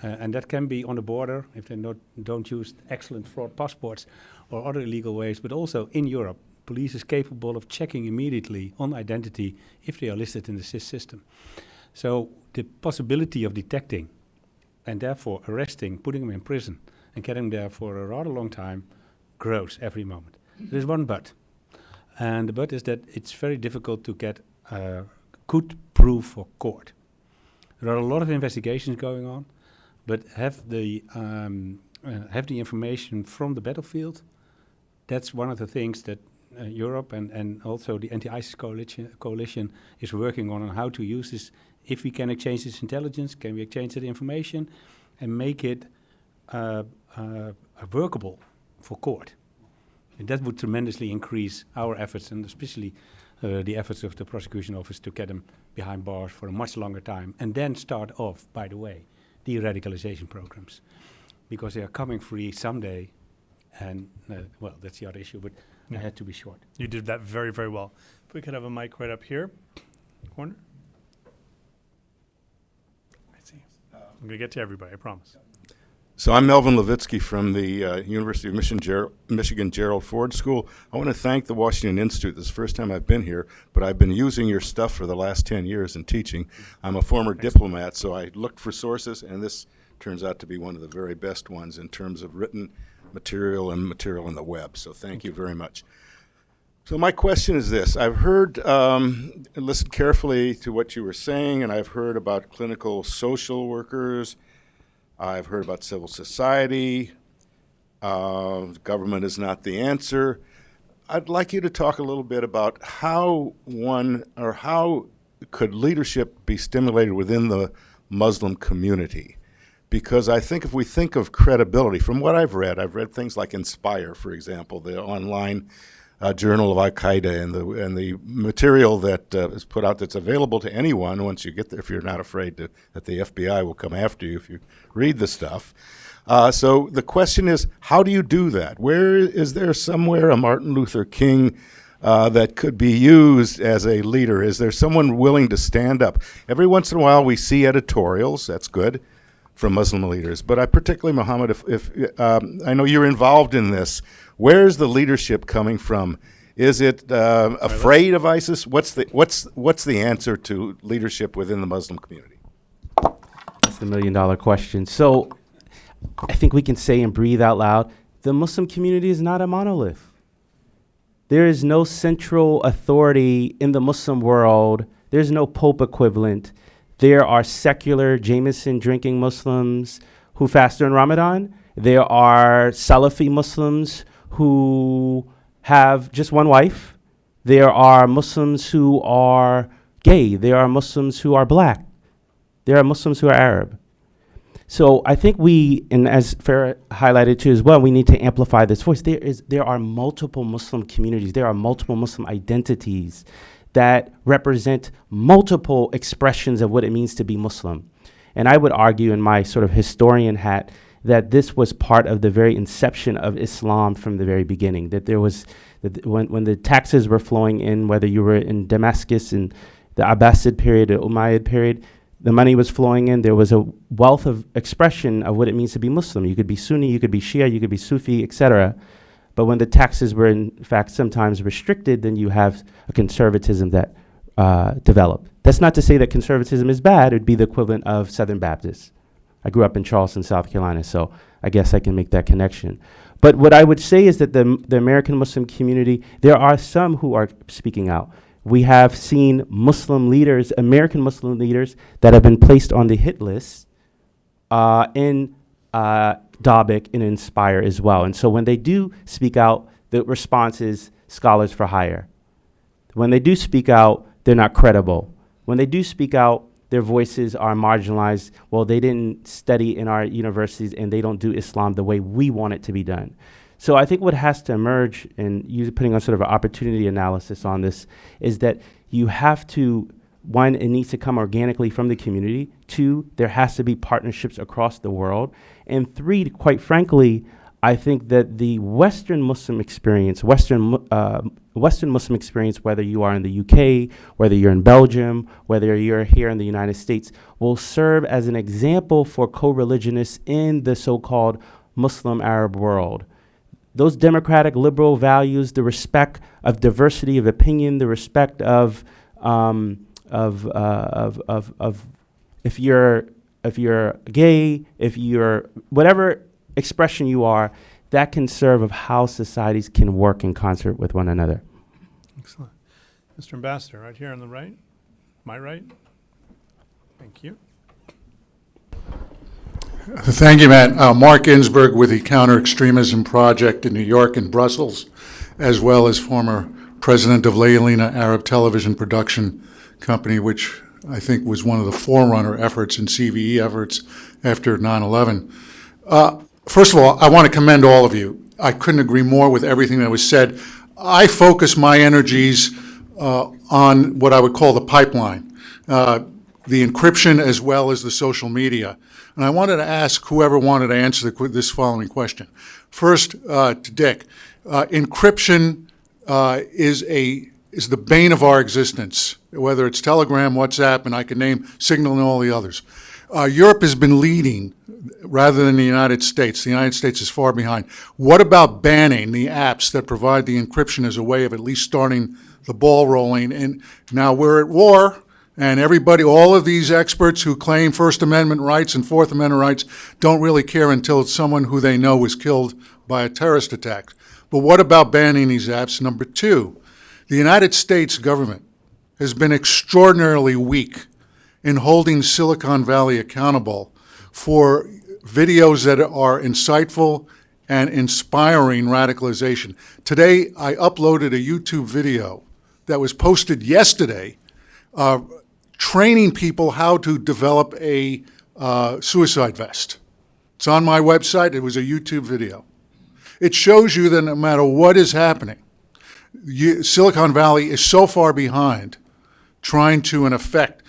and that can be on the border, if they don't use excellent fraud passports or other illegal ways, but also in Europe, police is capable of checking immediately on identity if they are listed in the SIS system. So the possibility of detecting and therefore arresting, putting them in prison, and getting them there for a rather long time grows every moment. There's one but, and the but is that it's very difficult to get good proof for court. There are a lot of investigations going on, but have the information from the battlefield. That's one of the things that Europe and also the anti-ISIS coalition is working on how to use this. If we can exchange this intelligence, can we exchange that information and make it workable for court? And that would tremendously increase our efforts, and especially the efforts of the prosecution office to get them behind bars for a much longer time, and then start off, by the way, de-radicalization programs, because they are coming free someday, and well, that's the other issue, but I had to be short. You did that very, very well. If we could have a mic right up here, corner. I see. I'm going to get to everybody, I promise. So I'm Melvin Levitsky from the University of Michigan Gerald Ford School. I want to thank the Washington Institute. This is the first time I've been here, but I've been using your stuff for the last 10 years in teaching. I'm a former diplomat, so I looked for sources, and this turns out to be one of the very best ones in terms of written material and material on the web. So thank you very much. So my question is this. I've heard, listened carefully to what you were saying, and I've heard about clinical social workers. I've heard about civil society. Government is not the answer. I'd like you to talk a little bit about how could leadership be stimulated within the Muslim community? Because I think if we think of credibility, from what I've read things like Inspire, for example, the online journal of Al-Qaeda, and the material that is put out that's available to anyone once you get there, if you're not afraid that the FBI will come after you if you read the stuff. So the question is, how do you do that? Where is there somewhere a Martin Luther King that could be used as a leader? Is there someone willing to stand up? Every once in a while we see editorials, that's good, from Muslim leaders. But I particularly, Mohammed, if I know you're involved in this, where's the leadership coming from? Is it afraid of ISIS? What's the answer to leadership within the Muslim community? That's the $1 million question. So I think we can say and breathe out loud, the Muslim community is not a monolith. There is no central authority in the Muslim world. There's no Pope equivalent. There are secular Jameson drinking Muslims who fast during Ramadan. There are Salafi Muslims who have just one wife. There are Muslims who are gay. There are Muslims who are black. There are Muslims who are Arab. So I think we, and as Farah highlighted too as well, we need to amplify this voice. There are multiple Muslim communities. There are multiple Muslim identities that represent multiple expressions of what it means to be Muslim. And I would argue in my sort of historian hat that this was part of the very inception of Islam from the very beginning, that there was, when the taxes were flowing in, whether you were in Damascus in the Abbasid period, the Umayyad period, the money was flowing in, there was a wealth of expression of what it means to be Muslim. You could be Sunni, you could be Shia, you could be Sufi, etc. But when the taxes were in fact sometimes restricted, then you have a conservatism that developed. That's not to say that conservatism is bad. It would be the equivalent of Southern Baptists. I grew up in Charleston, South Carolina, so I guess I can make that connection. But what I would say is that the American Muslim community, there are some who are speaking out. We have seen Muslim leaders, American Muslim leaders, that have been placed on the hit list in Dabiq and Inspire as well. And so when they do speak out, the response is scholars for hire. When they do speak out, they're not credible. When they do speak out, their voices are marginalized. Well, they didn't study in our universities and they don't do Islam the way we want it to be done. So I think what has to emerge, and you putting on sort of an opportunity analysis on this, is that you have to, one, it needs to come organically from the community. Two, there has to be partnerships across the world. And three, quite frankly, I think that the Western Muslim experience, Western Muslim experience, whether you are in the UK, whether you're in Belgium, whether you're here in the United States, will serve as an example for co-religionists in the so-called Muslim Arab world. Those democratic liberal values, the respect of diversity of opinion, the respect of if you're gay, if you're whatever expression you are, that can serve of how societies can work in concert with one another. Excellent. Mr. Ambassador, right here on the right. My right. Thank you. Thank you, Matt. Mark Ginsberg with the Counter-Extremism Project in New York and Brussels, as well as former president of Leilina Arab Television Production Company, which I think was one of the forerunner efforts in CVE efforts after 9/11. First of all, I want to commend all of you. I couldn't agree more with everything that was said. I focus my energies on what I would call the pipeline, the encryption as well as the social media. And I wanted to ask whoever wanted to answer this following question. First, to Dick, encryption is the bane of our existence, whether it's Telegram, WhatsApp, and I can name Signal and all the others. Europe has been leading rather than the United States. The United States is far behind. What about banning the apps that provide the encryption as a way of at least starting the ball rolling? And now we're at war, and everybody, all of these experts who claim First Amendment rights and Fourth Amendment rights don't really care until it's someone who they know was killed by a terrorist attack. But what about banning these apps? Number two, the United States government has been extraordinarily weak in holding Silicon Valley accountable for videos that are insightful and inspiring radicalization. Today, I uploaded a YouTube video that was posted yesterday training people how to develop a suicide vest. It's on my website. It was a YouTube video. It shows you that no matter what is happening, Silicon Valley is so far behind trying to, in effect,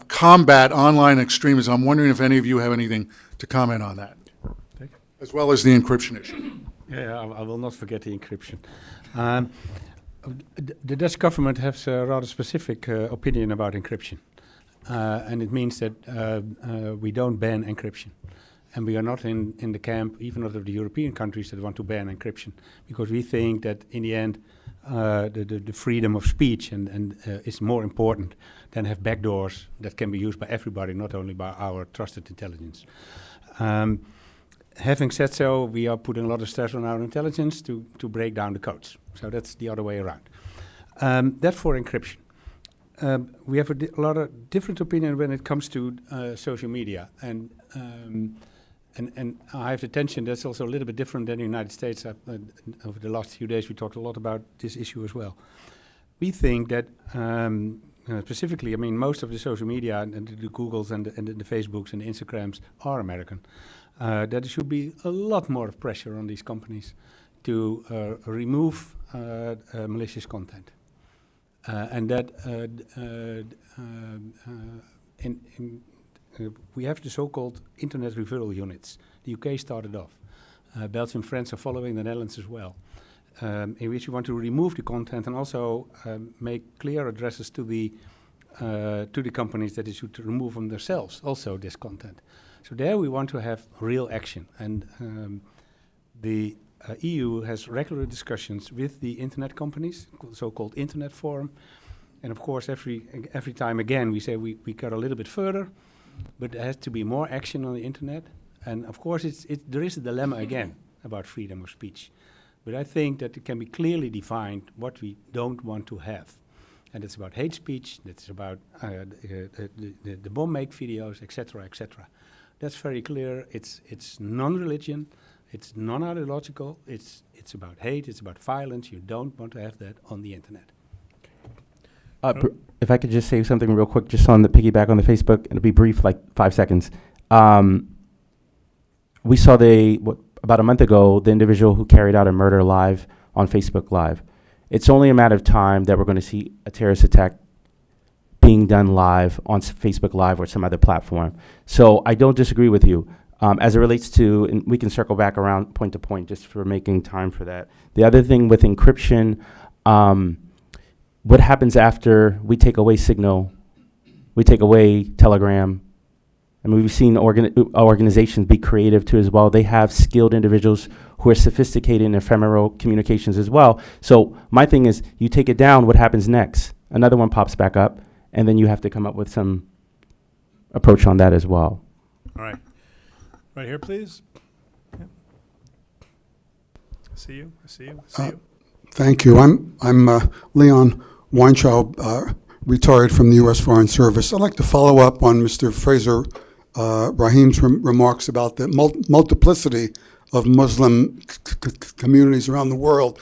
combat online extremism. I'm wondering if any of you have anything to comment on that, as well as the encryption issue. Yeah, I will not forget the encryption. The Dutch government has a rather specific opinion about encryption. And it means that we don't ban encryption. And we are not in the camp, even of the European countries that want to ban encryption, because we think that in the end, the freedom of speech and is more important than have backdoors that can be used by everybody, not only by our trusted intelligence. Having said so, we are putting a lot of stress on our intelligence to break down the codes. So that's the other way around. That for encryption. We have a lot of different opinion when it comes to social media. And I have the tension that's also a little bit different than the United States. Over the last few days, we talked a lot about this issue as well. We think that specifically, I mean, most of the social media and the Googles and the Facebooks and the Instagrams are American. That there should be a lot more pressure on these companies to remove malicious content. And that we have the so-called internet referral units. The UK started off. Belgium and France are following, the Netherlands as well, in which we want to remove the content and also make clear addresses to the companies that they should remove them themselves, also this content. So there we want to have real action. And the EU has regular discussions with the internet companies, so-called internet forum. And of course, every time again, we say we got a little bit further, but there has to be more action on the internet. And of course, there is a dilemma again about freedom of speech. But I think that it can be clearly defined what we don't want to have. And it's about hate speech, it's about the bomb make videos, etc., etc. That's very clear. It's non-religion, it's non-ideological, it's about hate, it's about violence. You don't want to have that on the internet. If I could just say something real quick, just on the piggyback on the Facebook, it'll be brief, like 5 seconds. We saw about a month ago, the individual who carried out a murder live on Facebook Live. It's only a matter of time that we're going to see a terrorist attack being done live on Facebook Live or some other platform. So I don't disagree with you. As it relates to, and we can circle back around point to point just for making time for that. The other thing with encryption, what happens after we take away Signal, we take away Telegram? I mean, we've seen organizations be creative too as well. They have skilled individuals who are sophisticated in ephemeral communications as well. So my thing is, you take it down, what happens next? Another one pops back up, and then you have to come up with some approach on that as well. All right. Right here, please. Yeah. I see you. I see you. I see you. Thank you. I'm Leon Weintraub, retired from the U.S. Foreign Service. I'd like to follow up on Mr. Fraser-Rahim's remarks about the multiplicity of Muslim communities around the world.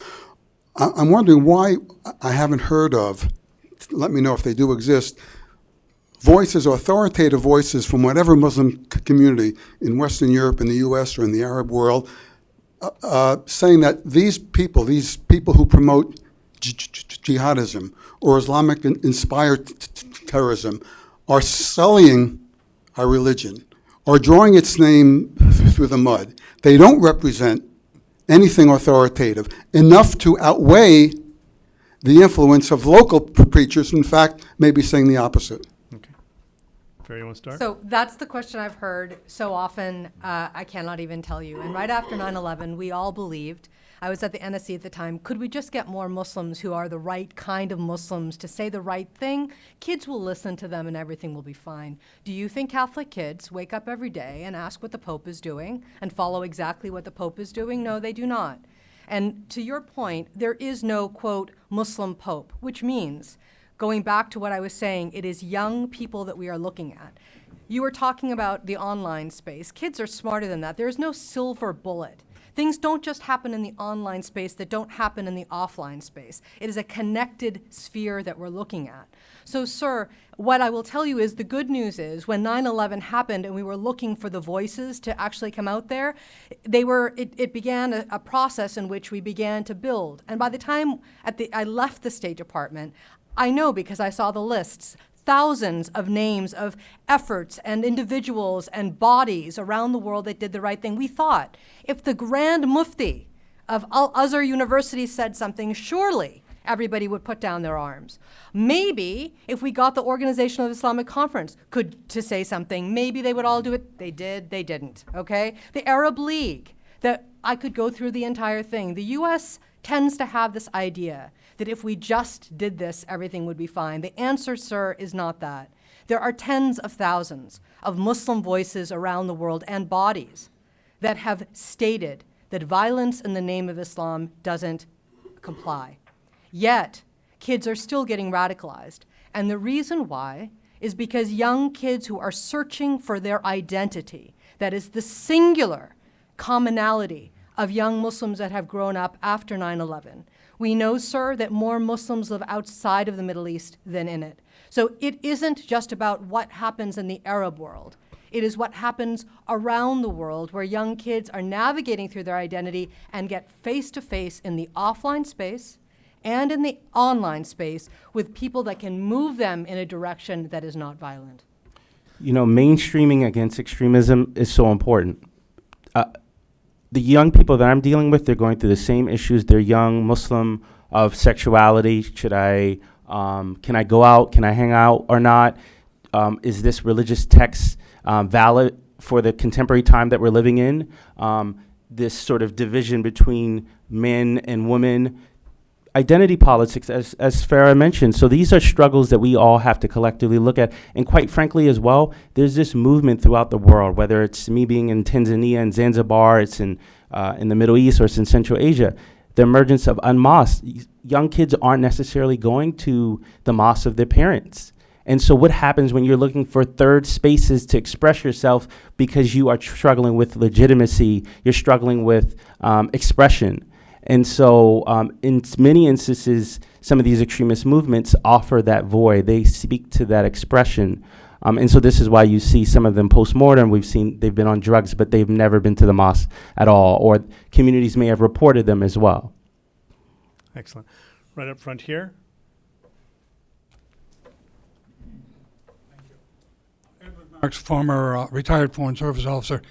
I'm wondering why I haven't heard of, let me know if they do exist, voices, authoritative voices from whatever Muslim community in Western Europe, in the U.S., or in the Arab world, saying that these people who promote jihadism or Islamic-inspired terrorism are sullying our religion or drawing its name through the mud. They don't represent anything authoritative enough to outweigh the influence of local preachers, in fact, maybe saying the opposite. Okay. Farah, you want to start? So that's the question I've heard so often, I cannot even tell you. And right after 9/11, we all believed, I was at the NSC at the time, could we just get more Muslims who are the right kind of Muslims to say the right thing? Kids will listen to them and everything will be fine. Do you think Catholic kids wake up every day and ask what the Pope is doing and follow exactly what the Pope is doing? No, they do not. And to your point, there is no, quote, Muslim Pope, which means, going back to what I was saying, it is young people that we are looking at. You were talking about the online space. Kids are smarter than that. There is no silver bullet. Things don't just happen in the online space that don't happen in the offline space. It is a connected sphere that we're looking at. So, sir, what I will tell you is the good news is when 9/11 happened and we were looking for the voices to actually come out there, it began a process in which we began to build. And by the time I left the State Department, I know because I saw the lists, thousands of names of efforts and individuals and bodies around the world that did the right thing. We thought if the Grand Mufti of Al-Azhar University said something, surely everybody would put down their arms. Maybe if we got the Organization of Islamic Conference to say something, maybe they would all do it. They did, they didn't, okay? The Arab League, I could go through the entire thing. The U.S. tends to have this idea that if we just did this, everything would be fine. The answer, sir, is not that. There are tens of thousands of Muslim voices around the world and bodies that have stated that violence in the name of Islam doesn't comply. Yet, kids are still getting radicalized. And the reason why is because young kids who are searching for their identity, that is the singular commonality of young Muslims that have grown up after 9/11. We know, sir, that more Muslims live outside of the Middle East than in it. So it isn't just about what happens in the Arab world. It is what happens around the world where young kids are navigating through their identity and get face-to-face in the offline space and in the online space with people that can move them in a direction that is not violent. You know, mainstreaming against extremism is so important. The young people that I'm dealing with, they're going through the same issues. They're young, Muslim, of sexuality. Can I go out? Can I hang out or not? Is this religious text valid for the contemporary time that we're living in? This sort of division between men and women. Identity politics, as Farah mentioned. So these are struggles that we all have to collectively look at. And quite frankly as well, there's this movement throughout the world, whether it's me being in Tanzania and Zanzibar, it's in the Middle East, or it's in Central Asia, the emergence of unmosques. Young kids aren't necessarily going to the mosques of their parents. And so what happens when you're looking for third spaces to express yourself because you are struggling with legitimacy, you're struggling with expression? And so in many instances, some of these extremist movements offer that void. They speak to that expression. And so this is why you see some of them post-mortem. We've seen they've been on drugs, but they've never been to the mosque at all. Or communities may have reported them as well. Excellent. Right up front here. Mark's former retired Foreign Service officer.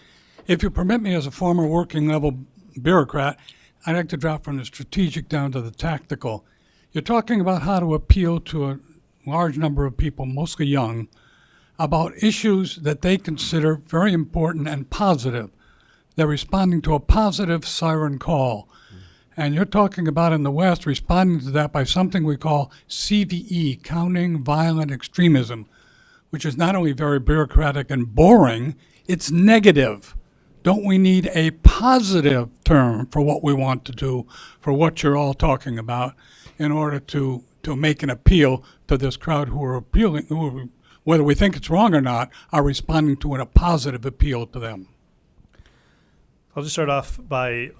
If you permit me, as a former working level bureaucrat, I'd like to drop from the strategic down to the tactical. You're talking about how to appeal to a large number of people, mostly young, about issues that they consider very important and positive. They're responding to a positive siren call. And you're talking about in the West responding to that by something we call CVE, Counting Violent Extremism, which is not only very bureaucratic and boring, it's negative. Don't we need a positive term for what we want to do, for what you're all talking about, in order to make an appeal to this crowd who are appealing, who, whether we think it's wrong or not, are responding to a positive appeal to them? I'll just start off by,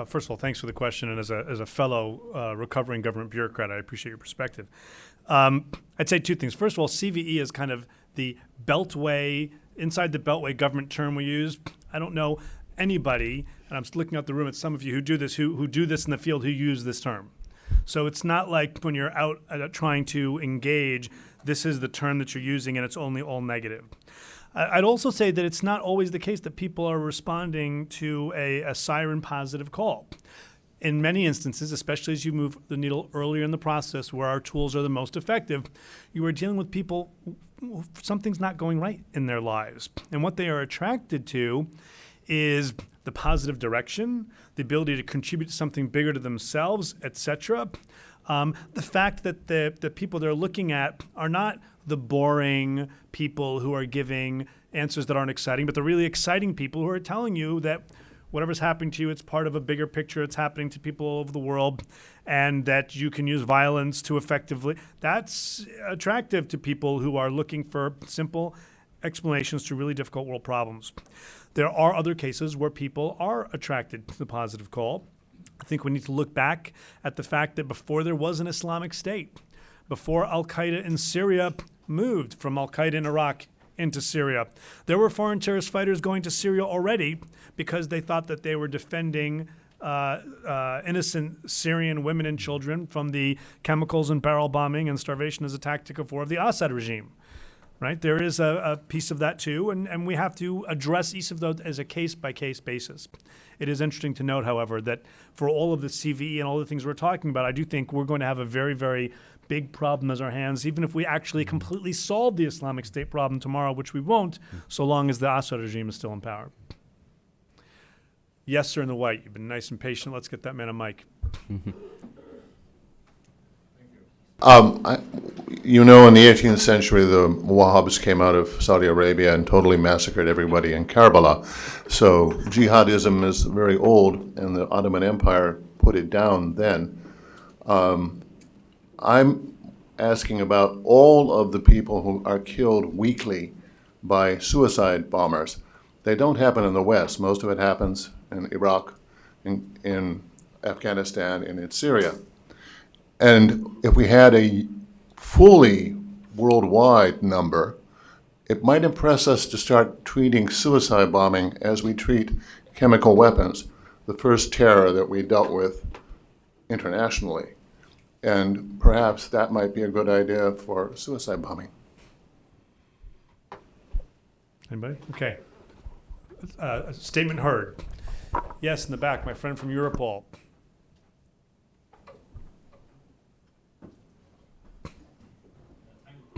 first of all, thanks for the question. And as a fellow recovering government bureaucrat, I appreciate your perspective. I'd say two things. First of all, CVE is kind of the beltway, inside the beltway government term we use. I don't know anybody, and I'm looking out the room at some of you who do this in the field who use this term. So it's not like when you're out trying to engage, this is the term that you're using and it's only all negative. I'd also say that it's not always the case that people are responding to a siren positive call. In many instances, especially as you move the needle earlier in the process where our tools are the most effective, you are dealing with people, something's not going right in their lives. And what they are attracted to is the positive direction, the ability to contribute something bigger to themselves, etc. The fact that the people they're looking at are not the boring people who are giving answers that aren't exciting, but the really exciting people who are telling you that whatever's happening to you, it's part of a bigger picture. It's happening to people all over the world, and that you can use violence to effectively. That's attractive to people who are looking for simple explanations to really difficult world problems. There are other cases where people are attracted to the positive call. I think we need to look back at the fact that before there was an Islamic State, before al-Qaeda in Syria moved from al-Qaeda in Iraq into Syria, there were foreign terrorist fighters going to Syria already because they thought that they were defending innocent Syrian women and children from the chemicals and barrel bombing and starvation as a tactic of war of the Assad regime. Right? There is a piece of that too, and we have to address each of those as a case-by-case basis. It is interesting to note, however, that for all of the CVE and all the things we're talking about, I do think we're going to have a very, very big problem as our hands, even if we actually completely solve the Islamic State problem tomorrow, which we won't, so long as the Assad regime is still in power. Yes, sir, in the white. You've been nice and patient. Let's get that man a mic. You know, in the 18th century, the Wahhabis came out of Saudi Arabia and totally massacred everybody in Karbala. So jihadism is very old, and the Ottoman Empire put it down then. I'm asking about all of the people who are killed weekly by suicide bombers. They don't happen in the West. Most of it happens in Iraq, in Afghanistan, and in Syria. And if we had a fully worldwide number, it might impress us to start treating suicide bombing as we treat chemical weapons, the first terror that we dealt with internationally. And perhaps that might be a good idea for suicide bombing. Anybody? Okay. Statement heard. Yes, in the back, my friend from Europol.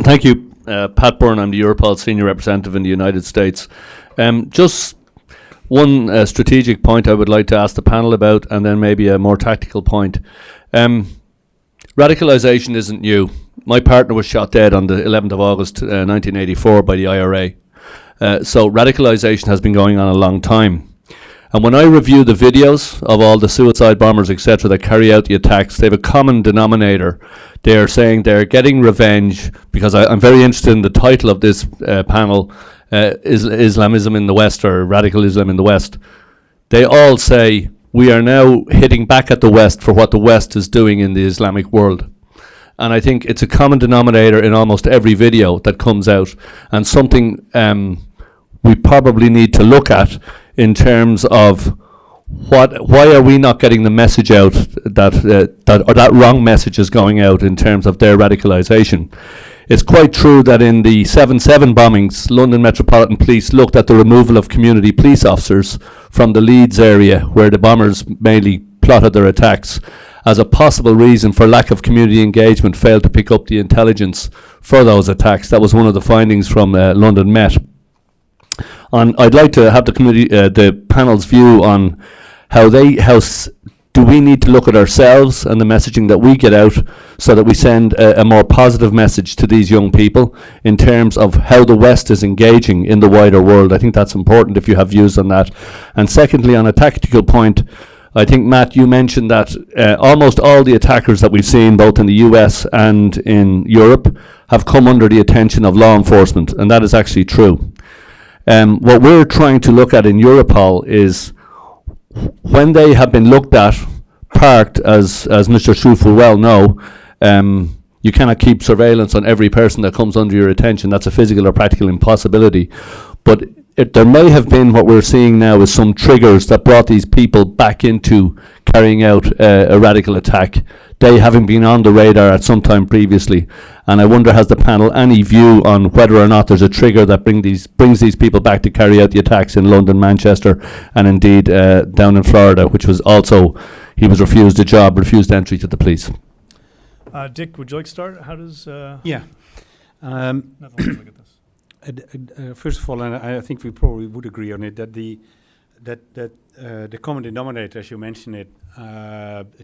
Thank you. Pat Byrne, I'm the Europol Senior Representative in the United States. Just one strategic point I would like to ask the panel about, and then maybe a more tactical point. Radicalization isn't new. My partner was shot dead on the 11th of August 1984 by the IRA. So radicalization has been going on a long time. And when I review the videos of all the suicide bombers, etc., that carry out the attacks, they have a common denominator. They are saying they're getting revenge, because I'm very interested in the title of this panel, Islamism in the West, or Radical Islam in the West. They all say, we are now hitting back at the West for what the West is doing in the Islamic world. And I think it's a common denominator in almost every video that comes out, and something we probably need to look at in terms of why are we not getting the message out that wrong message is going out in terms of their radicalization. It's quite true that in the 7/7 bombings, London Metropolitan Police looked at the removal of community police officers from the Leeds area, where the bombers mainly plotted their attacks, as a possible reason for lack of community engagement, failed to pick up the intelligence for those attacks. That was one of the findings from London Met. I'd like to have the panel's view on how do we need to look at ourselves and the messaging that we get out so that we send a more positive message to these young people in terms of how the West is engaging in the wider world. I think that's important if you have views on that. And secondly, on a tactical point, I think, Matt, you mentioned that almost all the attackers that we've seen, both in the US and in Europe, have come under the attention of law enforcement, and that is actually true. What we're trying to look at in Europol is when they have been looked at, parked, as Mr. Schoof will well know, you cannot keep surveillance on every person that comes under your attention. That's a physical or practical impossibility. But there may have been, what we're seeing now is some triggers that brought these people back into carrying out a radical attack, they having been on the radar at some time previously. And I wonder, has the panel any view on whether or not there's a trigger that brings these people back to carry out the attacks in London, Manchester, and indeed down in Florida, which was also, he was refused a job, refused entry to the police. Dick, would you like to start? How does... Yeah. look at this. First of all, and I think we probably would agree on it, that the common denominator, as you mentioned it,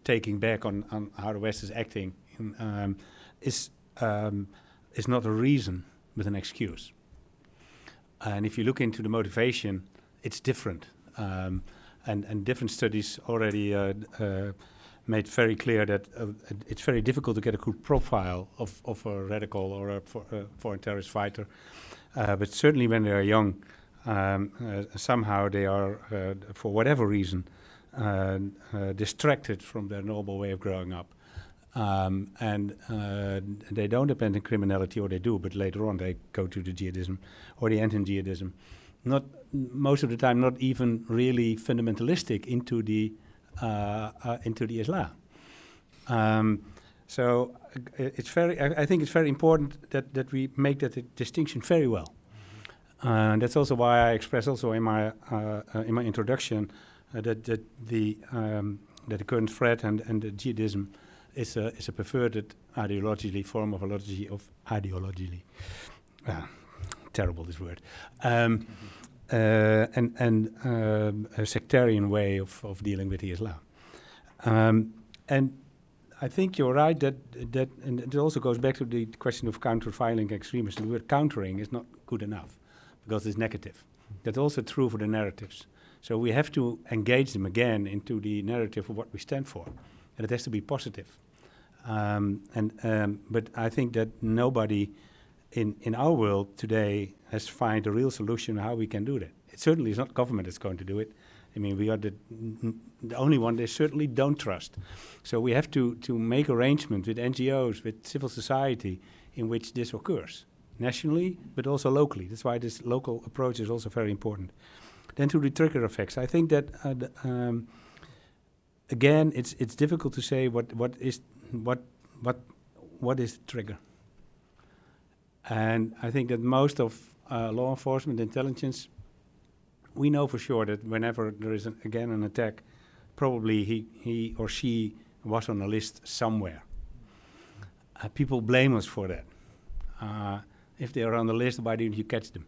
taking back on how the West is acting, is not a reason, but an excuse. And if you look into the motivation, it's different. And different studies already made very clear that it's very difficult to get a good profile of a radical or a foreign terrorist fighter. But certainly when they are young, somehow they are, for whatever reason, distracted from their normal way of growing up. And they don't depend on criminality, or they do, but later on they go to the jihadism, or they end in jihadism. Not most of the time, not even really fundamentalistic into the Islam. So it's very. I think it's very important that we make that distinction very well. And that's also why I express also in my introduction that the current threat and the jihadism is a perverted form of ideology. Terrible, this word. And a sectarian way of dealing with the Islam. And I think you're right that and it also goes back to the question of counter-violent extremism. The word countering is not good enough because it's negative. That's also true for the narratives. So we have to engage them again into the narrative of what we stand for, and it has to be positive. But I think that nobody in our world today has found a real solution how we can do that. It certainly is not government that's going to do it. I mean, we are the only one they certainly don't trust. So we have to make arrangements with NGOs, with civil society, in which this occurs, nationally, but also locally. That's why this local approach is also very important. Then to the trigger effects, I think that again, it's difficult to say what is the trigger. And I think that most of law enforcement, intelligence, we know for sure that whenever there is again an attack, probably he or she was on a list somewhere. People blame us for that. If they are on the list, why didn't you catch them?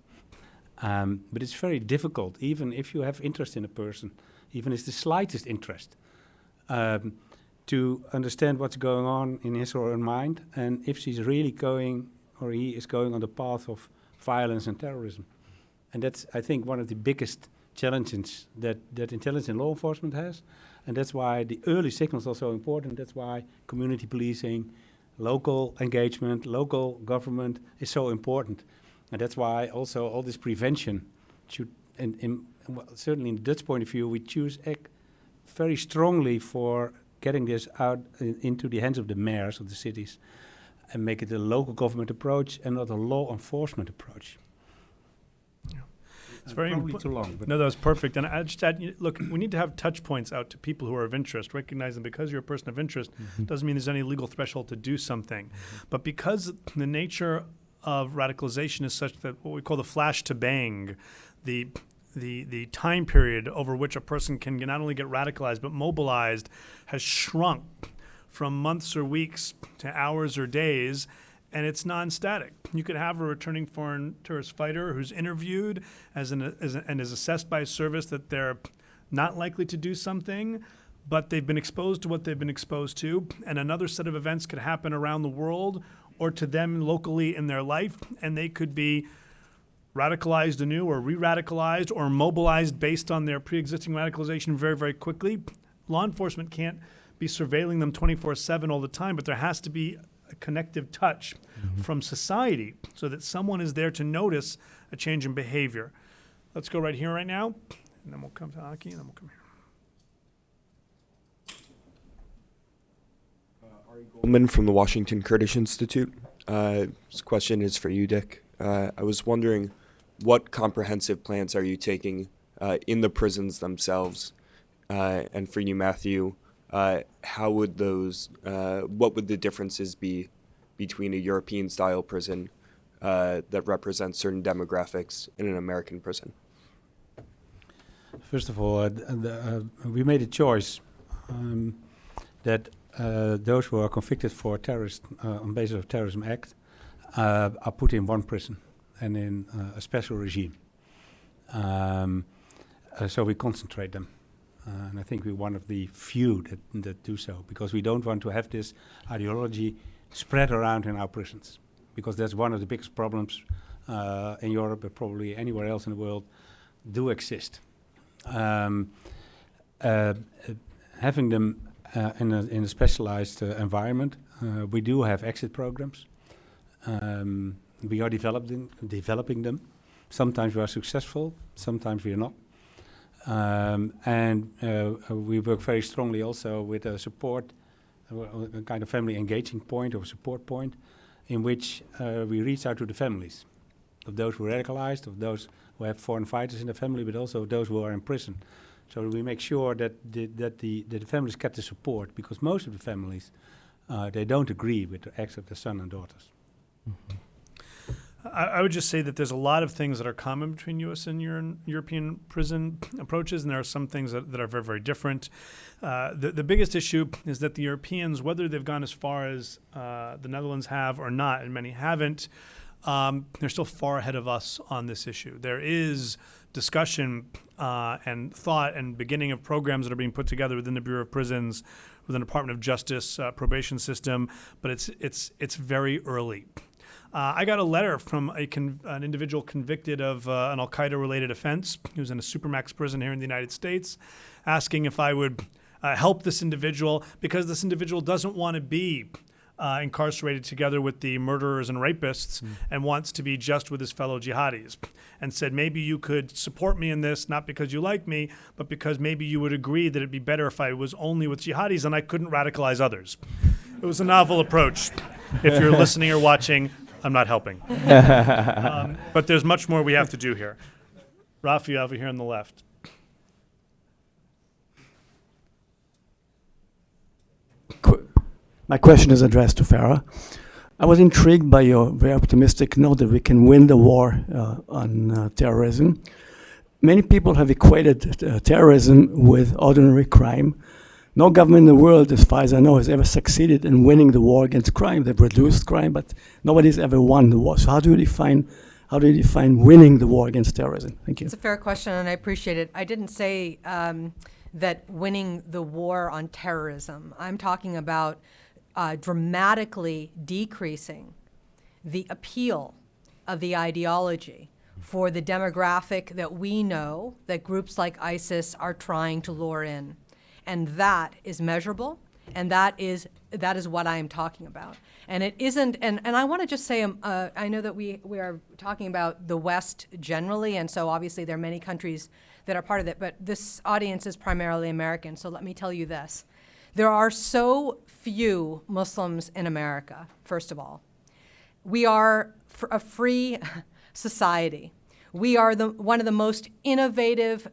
But it's very difficult, even if you have interest in a person, even if it's the slightest interest, to understand what's going on in his or her mind, and if she's really going, or he is going on the path of violence and terrorism. And that's, I think, one of the biggest challenges that intelligence and law enforcement has. And that's why the early signals are so important. That's why community policing, local engagement, local government is so important. And that's why also all this prevention should, well, certainly in the Dutch point of view, we choose very strongly for getting this out into the hands of the mayors of the cities and make it a local government approach and not a law enforcement approach. It's very probably too long. But No, that was perfect. And I just add, look, we need to have touch points out to people who are of interest, recognizing because you're a person of interest doesn't mean there's any legal threshold to do something. But because the nature of radicalization is such that what we call the flash to bang, the time period over which a person can not only get radicalized but mobilized has shrunk from months or weeks to hours or days, and it's non-static. You could have a returning foreign terrorist fighter who's interviewed and is assessed by a service that they're not likely to do something, but they've been exposed to what they've been exposed to, and another set of events could happen around the world or to them locally in their life, and they could be radicalized anew or re-radicalized or mobilized based on their pre-existing radicalization very, very quickly. Law enforcement can't be surveilling them 24/7 all the time, but there has to be a connective touch from society so that someone is there to notice a change in behavior. Let's go right here right now, and then we'll come to Aki, and then we'll come here. Ari Goldman from the Washington Kurdish Institute. This question is for you, Dick. I was wondering, what comprehensive plans are you taking in the prisons themselves? And for you, Matthew, how would those, what would the differences be between a European-style prison that represents certain demographics and an American prison? first of all, we made a choice that those who are convicted for terrorist on basis of Terrorism Act are put in one prison and in a special regime. So we concentrate them. And I think we're one of the few that do so, because we don't want to have this ideology spread around in our prisons, because that's one of the biggest problems in Europe, but probably anywhere else in the world, do exist. Having them in a specialized environment, we do have exit programs. We are developing them. Sometimes we are successful, sometimes we are not. And we work very strongly also with a support, a kind of family engaging point or support point, in which we reach out to the families of those who are radicalized, of those who have foreign fighters in the family, but also those who are in prison. So we make sure that the families get the support, because most of the families, they don't agree with the acts of their son and daughters. Mm-hmm. I would just say that there's a lot of things that are common between U.S. and European prison approaches, and there are some things that are very, very different. The biggest issue is that the Europeans, whether they've gone as far as the Netherlands have or not, and many haven't, they're still far ahead of us on this issue. There is discussion and thought and beginning of programs that are being put together within the Bureau of Prisons, within the Department of Justice probation system, but it's very early. I got a letter from an individual convicted of an al-Qaeda-related offense. He was in a supermax prison here in the United States, asking if I would help this individual, because this individual doesn't want to be incarcerated together with the murderers and rapists and wants to be just with his fellow jihadis, and said, maybe you could support me in this, not because you like me, but because maybe you would agree that it'd be better if I was only with jihadis and I couldn't radicalize others. It was a novel approach. If you're listening or watching, I'm not helping. But there's much more we have to do here. Rafi, over here on the left. My question is addressed to Farah. I was intrigued by your very optimistic note that we can win the war on terrorism. Many people have equated terrorism with ordinary crime. No government in the world, as far as I know, has ever succeeded in winning the war against crime. They've reduced crime, but nobody's ever won the war. So how do you define winning the war against terrorism? Thank you. It's a fair question, and I appreciate it. I didn't say that winning the war on terrorism. I'm talking about dramatically decreasing the appeal of the ideology for the demographic that we know that groups like ISIS are trying to lure in. And that is measurable, and that is what I am talking about. And it isn't, and I want to just say, I know that we are talking about the West generally, and so obviously there are many countries that are part of it, but this audience is primarily American, so let me tell you this. There are so few Muslims in America, first of all. We are a free society. We are one of the most innovative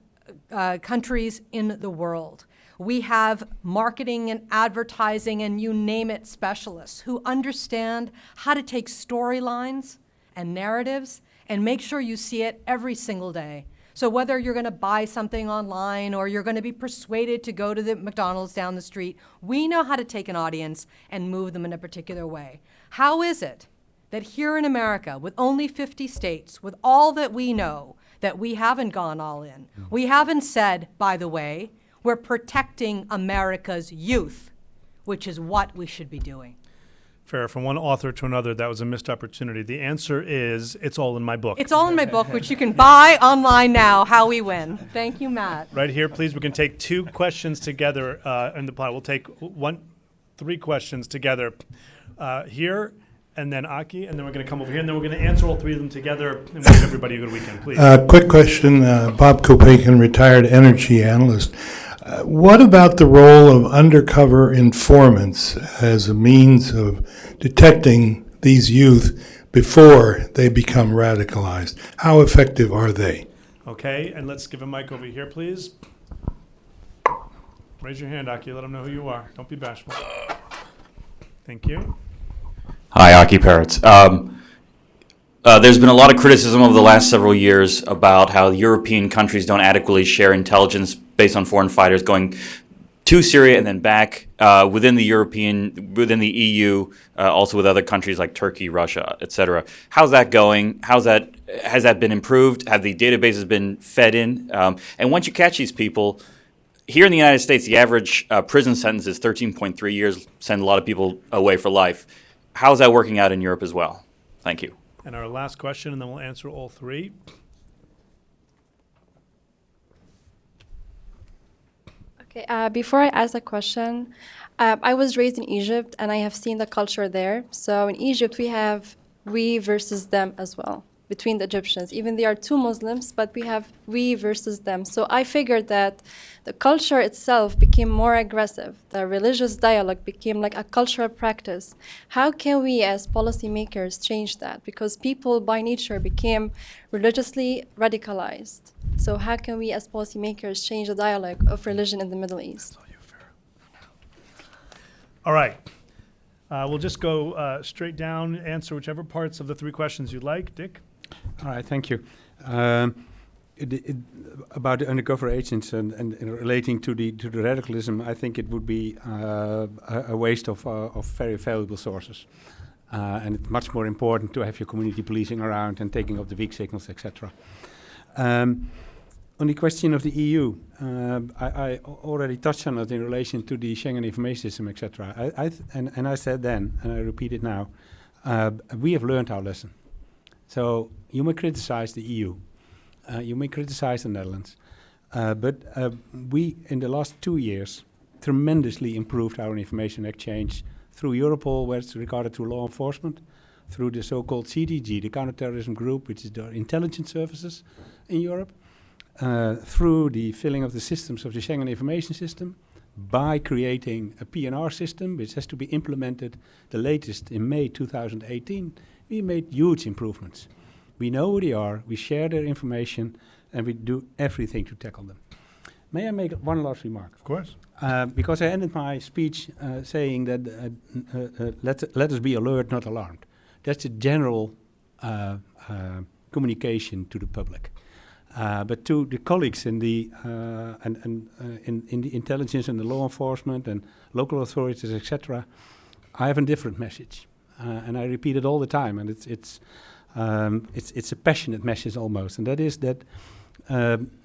countries in the world. We have marketing and advertising and you name it specialists who understand how to take storylines and narratives and make sure you see it every single day. So whether you're going to buy something online or you're going to be persuaded to go to the McDonald's down the street, we know how to take an audience and move them in a particular way. How is it that here in America, with only 50 states, with all that we know, that we haven't gone all in? We haven't said, by the way, we're protecting America's youth, which is what we should be doing. Farah, from one author to another, that was a missed opportunity. The answer is, it's all in my book. It's all in my book, which you can buy online now, How We Win. Thank you, Matt. Right here, please. We can take 2 questions together in the pod. We'll take 3 questions together here, and then Aki, and then we're going to come over here, and then we're going to answer all 3 of them together and wish everybody a good weekend, please. Quick question, Bob Kopakin, retired energy analyst. What about the role of undercover informants as a means of detecting these youth before they become radicalized? How effective are they? Okay, and let's give a mic over here, please. Raise your hand, Aki. Let them know who you are. Don't be bashful. Thank you. Hi, Aki Peretz. There's been a lot of criticism over the last several years about how European countries don't adequately share intelligence based on foreign fighters going to Syria and then back within the EU, also with other countries like Turkey, Russia, etc. How's that going? Has that been improved? Have the databases been fed in? And once you catch these people, here in the United States, the average prison sentence is 13.3 years, send a lot of people away for life. How's that working out in Europe as well? Thank you. And our last question, and then we'll answer all 3. Okay, before I ask the question, I was raised in Egypt and I have seen the culture there. So in Egypt, we have we versus them as well between the Egyptians. Even they are 2 Muslims, but we have we versus them. So I figured that the culture itself became more aggressive. The religious dialogue became like a cultural practice. How can we as policymakers change that? Because people by nature became religiously radicalized. So how can we as policymakers change the dialogue of religion in the Middle East? All right. We'll just go straight down, answer whichever parts of the 3 questions you'd like. Dick? All right, thank you. About the undercover agents and relating to the radicalism, I think it would be a waste of very valuable sources. And it's much more important to have your community policing around and taking up the weak signals, etc. On the question of the EU, I already touched on it in relation to the Schengen information system, etc. And I said then, and I repeat it now, we have learned our lesson. So you may criticize the EU, you may criticize the Netherlands, but we, in the last 2 years, tremendously improved our information exchange through Europol, where it's regarded to law enforcement, through the so-called CDG, the Counterterrorism Group, which is the intelligence services in Europe, through the filling of the systems of the Schengen information system, by creating a PNR system, which has to be implemented the latest in May 2018, we made huge improvements. We know who they are, we share their information, and we do everything to tackle them. May I make one last remark? Of course. Because I ended my speech saying that let us be alert, not alarmed. That's a general communication to the public. But to the colleagues in the in the intelligence and the law enforcement and local authorities, etc., I have a different message, and I repeat it all the time. And it's a passionate message almost, and that is that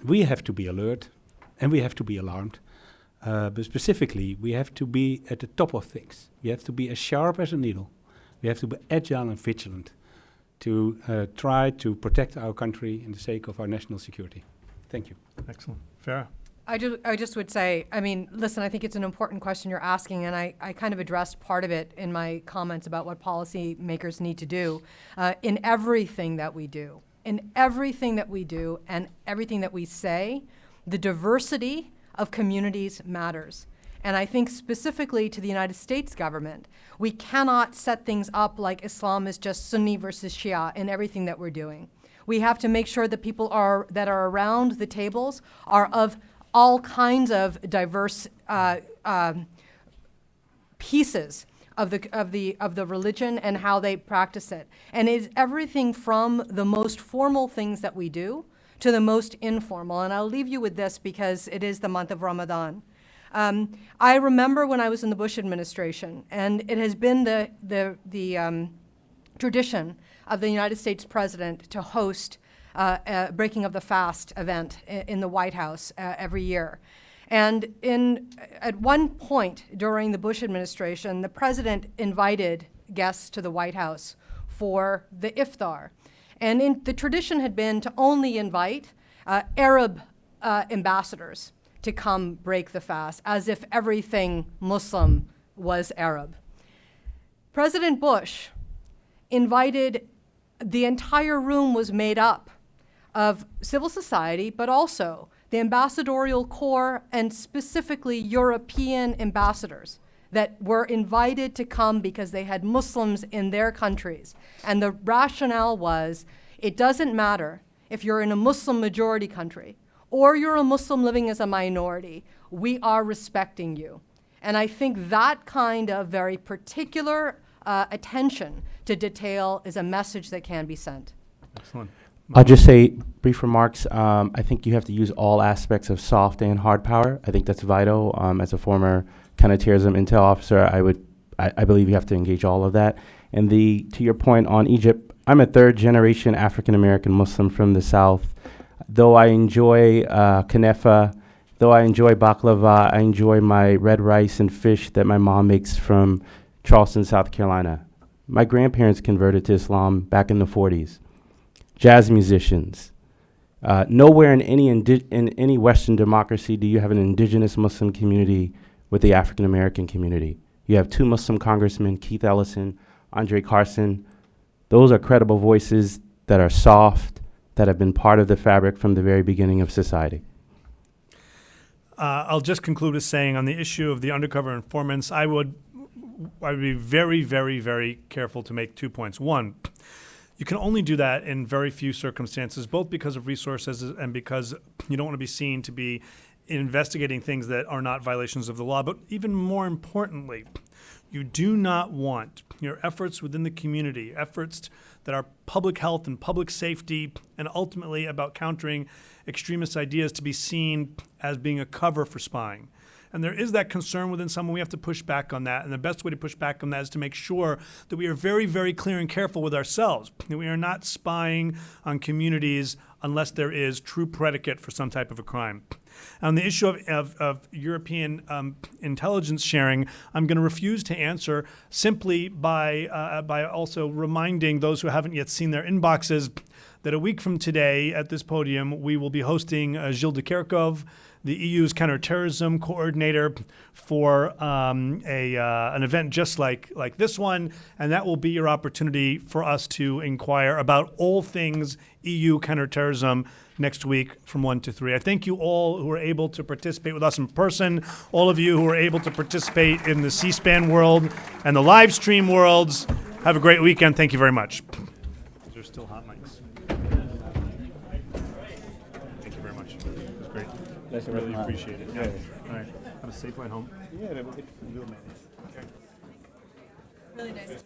we have to be alert and we have to be alarmed. But specifically, we have to be at the top of things. We have to be as sharp as a needle. We have to be agile and vigilant to try to protect our country in the sake of our national security. Thank you. Excellent. Farah? I just would say, I mean, listen, I think it's an important question you're asking, and I kind of addressed part of it in my comments about what policymakers need to do in everything that we do. In everything that we do and everything that we say, the diversity of communities matters. And I think specifically to the United States government, we cannot set things up like Islam is just Sunni versus Shia in everything that we're doing. We have to make sure that people that are around the tables are of all kinds of diverse pieces of the religion and how they practice it. And it's everything from the most formal things that we do to the most informal. And I'll leave you with this because it is the month of Ramadan. I remember when I was in the Bush administration, and it has been the tradition of the United States president to host a Breaking of the Fast event in the White House every year. And at one point during the Bush administration, the president invited guests to the White House for the iftar. And the tradition had been to only invite Arab ambassadors to come break the fast, as if everything Muslim was Arab. President Bush invited, the entire room was made up of civil society, but also the ambassadorial corps and specifically European ambassadors that were invited to come because they had Muslims in their countries. And the rationale was, it doesn't matter if you're in a Muslim majority country or you're a Muslim living as a minority, we are respecting you. And I think that kind of very particular attention to detail is a message that can be sent. Excellent. I'll just say brief remarks. I think you have to use all aspects of soft and hard power. I think that's vital. As a former counterterrorism intel officer, I believe you have to engage all of that. And to your point on Egypt, I'm a third generation African American Muslim from the South. Though I enjoy kanefa, though I enjoy baklava, I enjoy my red rice and fish that my mom makes from Charleston, South Carolina. My grandparents converted to Islam back in the 40s. Jazz musicians. Nowhere in any Western democracy do you have an indigenous Muslim community with the African American community. You have 2 Muslim congressmen, Keith Ellison, Andre Carson. Those are credible voices that are soft, that have been part of the fabric from the very beginning of society. I'll just conclude with saying on the issue of the undercover informants, I would be very, very, very careful to make 2 points. One, you can only do that in very few circumstances, both because of resources and because you don't want to be seen to be investigating things that are not violations of the law. But even more importantly, you do not want your efforts within the community, efforts that are public health and public safety and ultimately about countering extremist ideas, to be seen as being a cover for spying. And there is that concern within someone. We have to push back on that. And the best way to push back on that is to make sure that we are very, very clear and careful with ourselves, that we are not spying on communities unless there is true predicate for some type of a crime. On the issue of European intelligence sharing, I'm going to refuse to answer simply by also reminding those who haven't yet seen their inboxes that a week from today at this podium, we will be hosting Gilles de Kerkhove, the EU's counterterrorism coordinator, for an event just like this one, and that will be your opportunity for us to inquire about all things EU counterterrorism next week from 1 to 3. I thank you all who were able to participate with us in person, all of you who were able to participate in the C-SPAN world and the live stream worlds. Have a great weekend. Thank you very much. Those are still hot mics. Thank you very much. It was great. I really appreciate it. Yeah. All right. Have a safe ride home. Yeah, we'll manage. Really nice.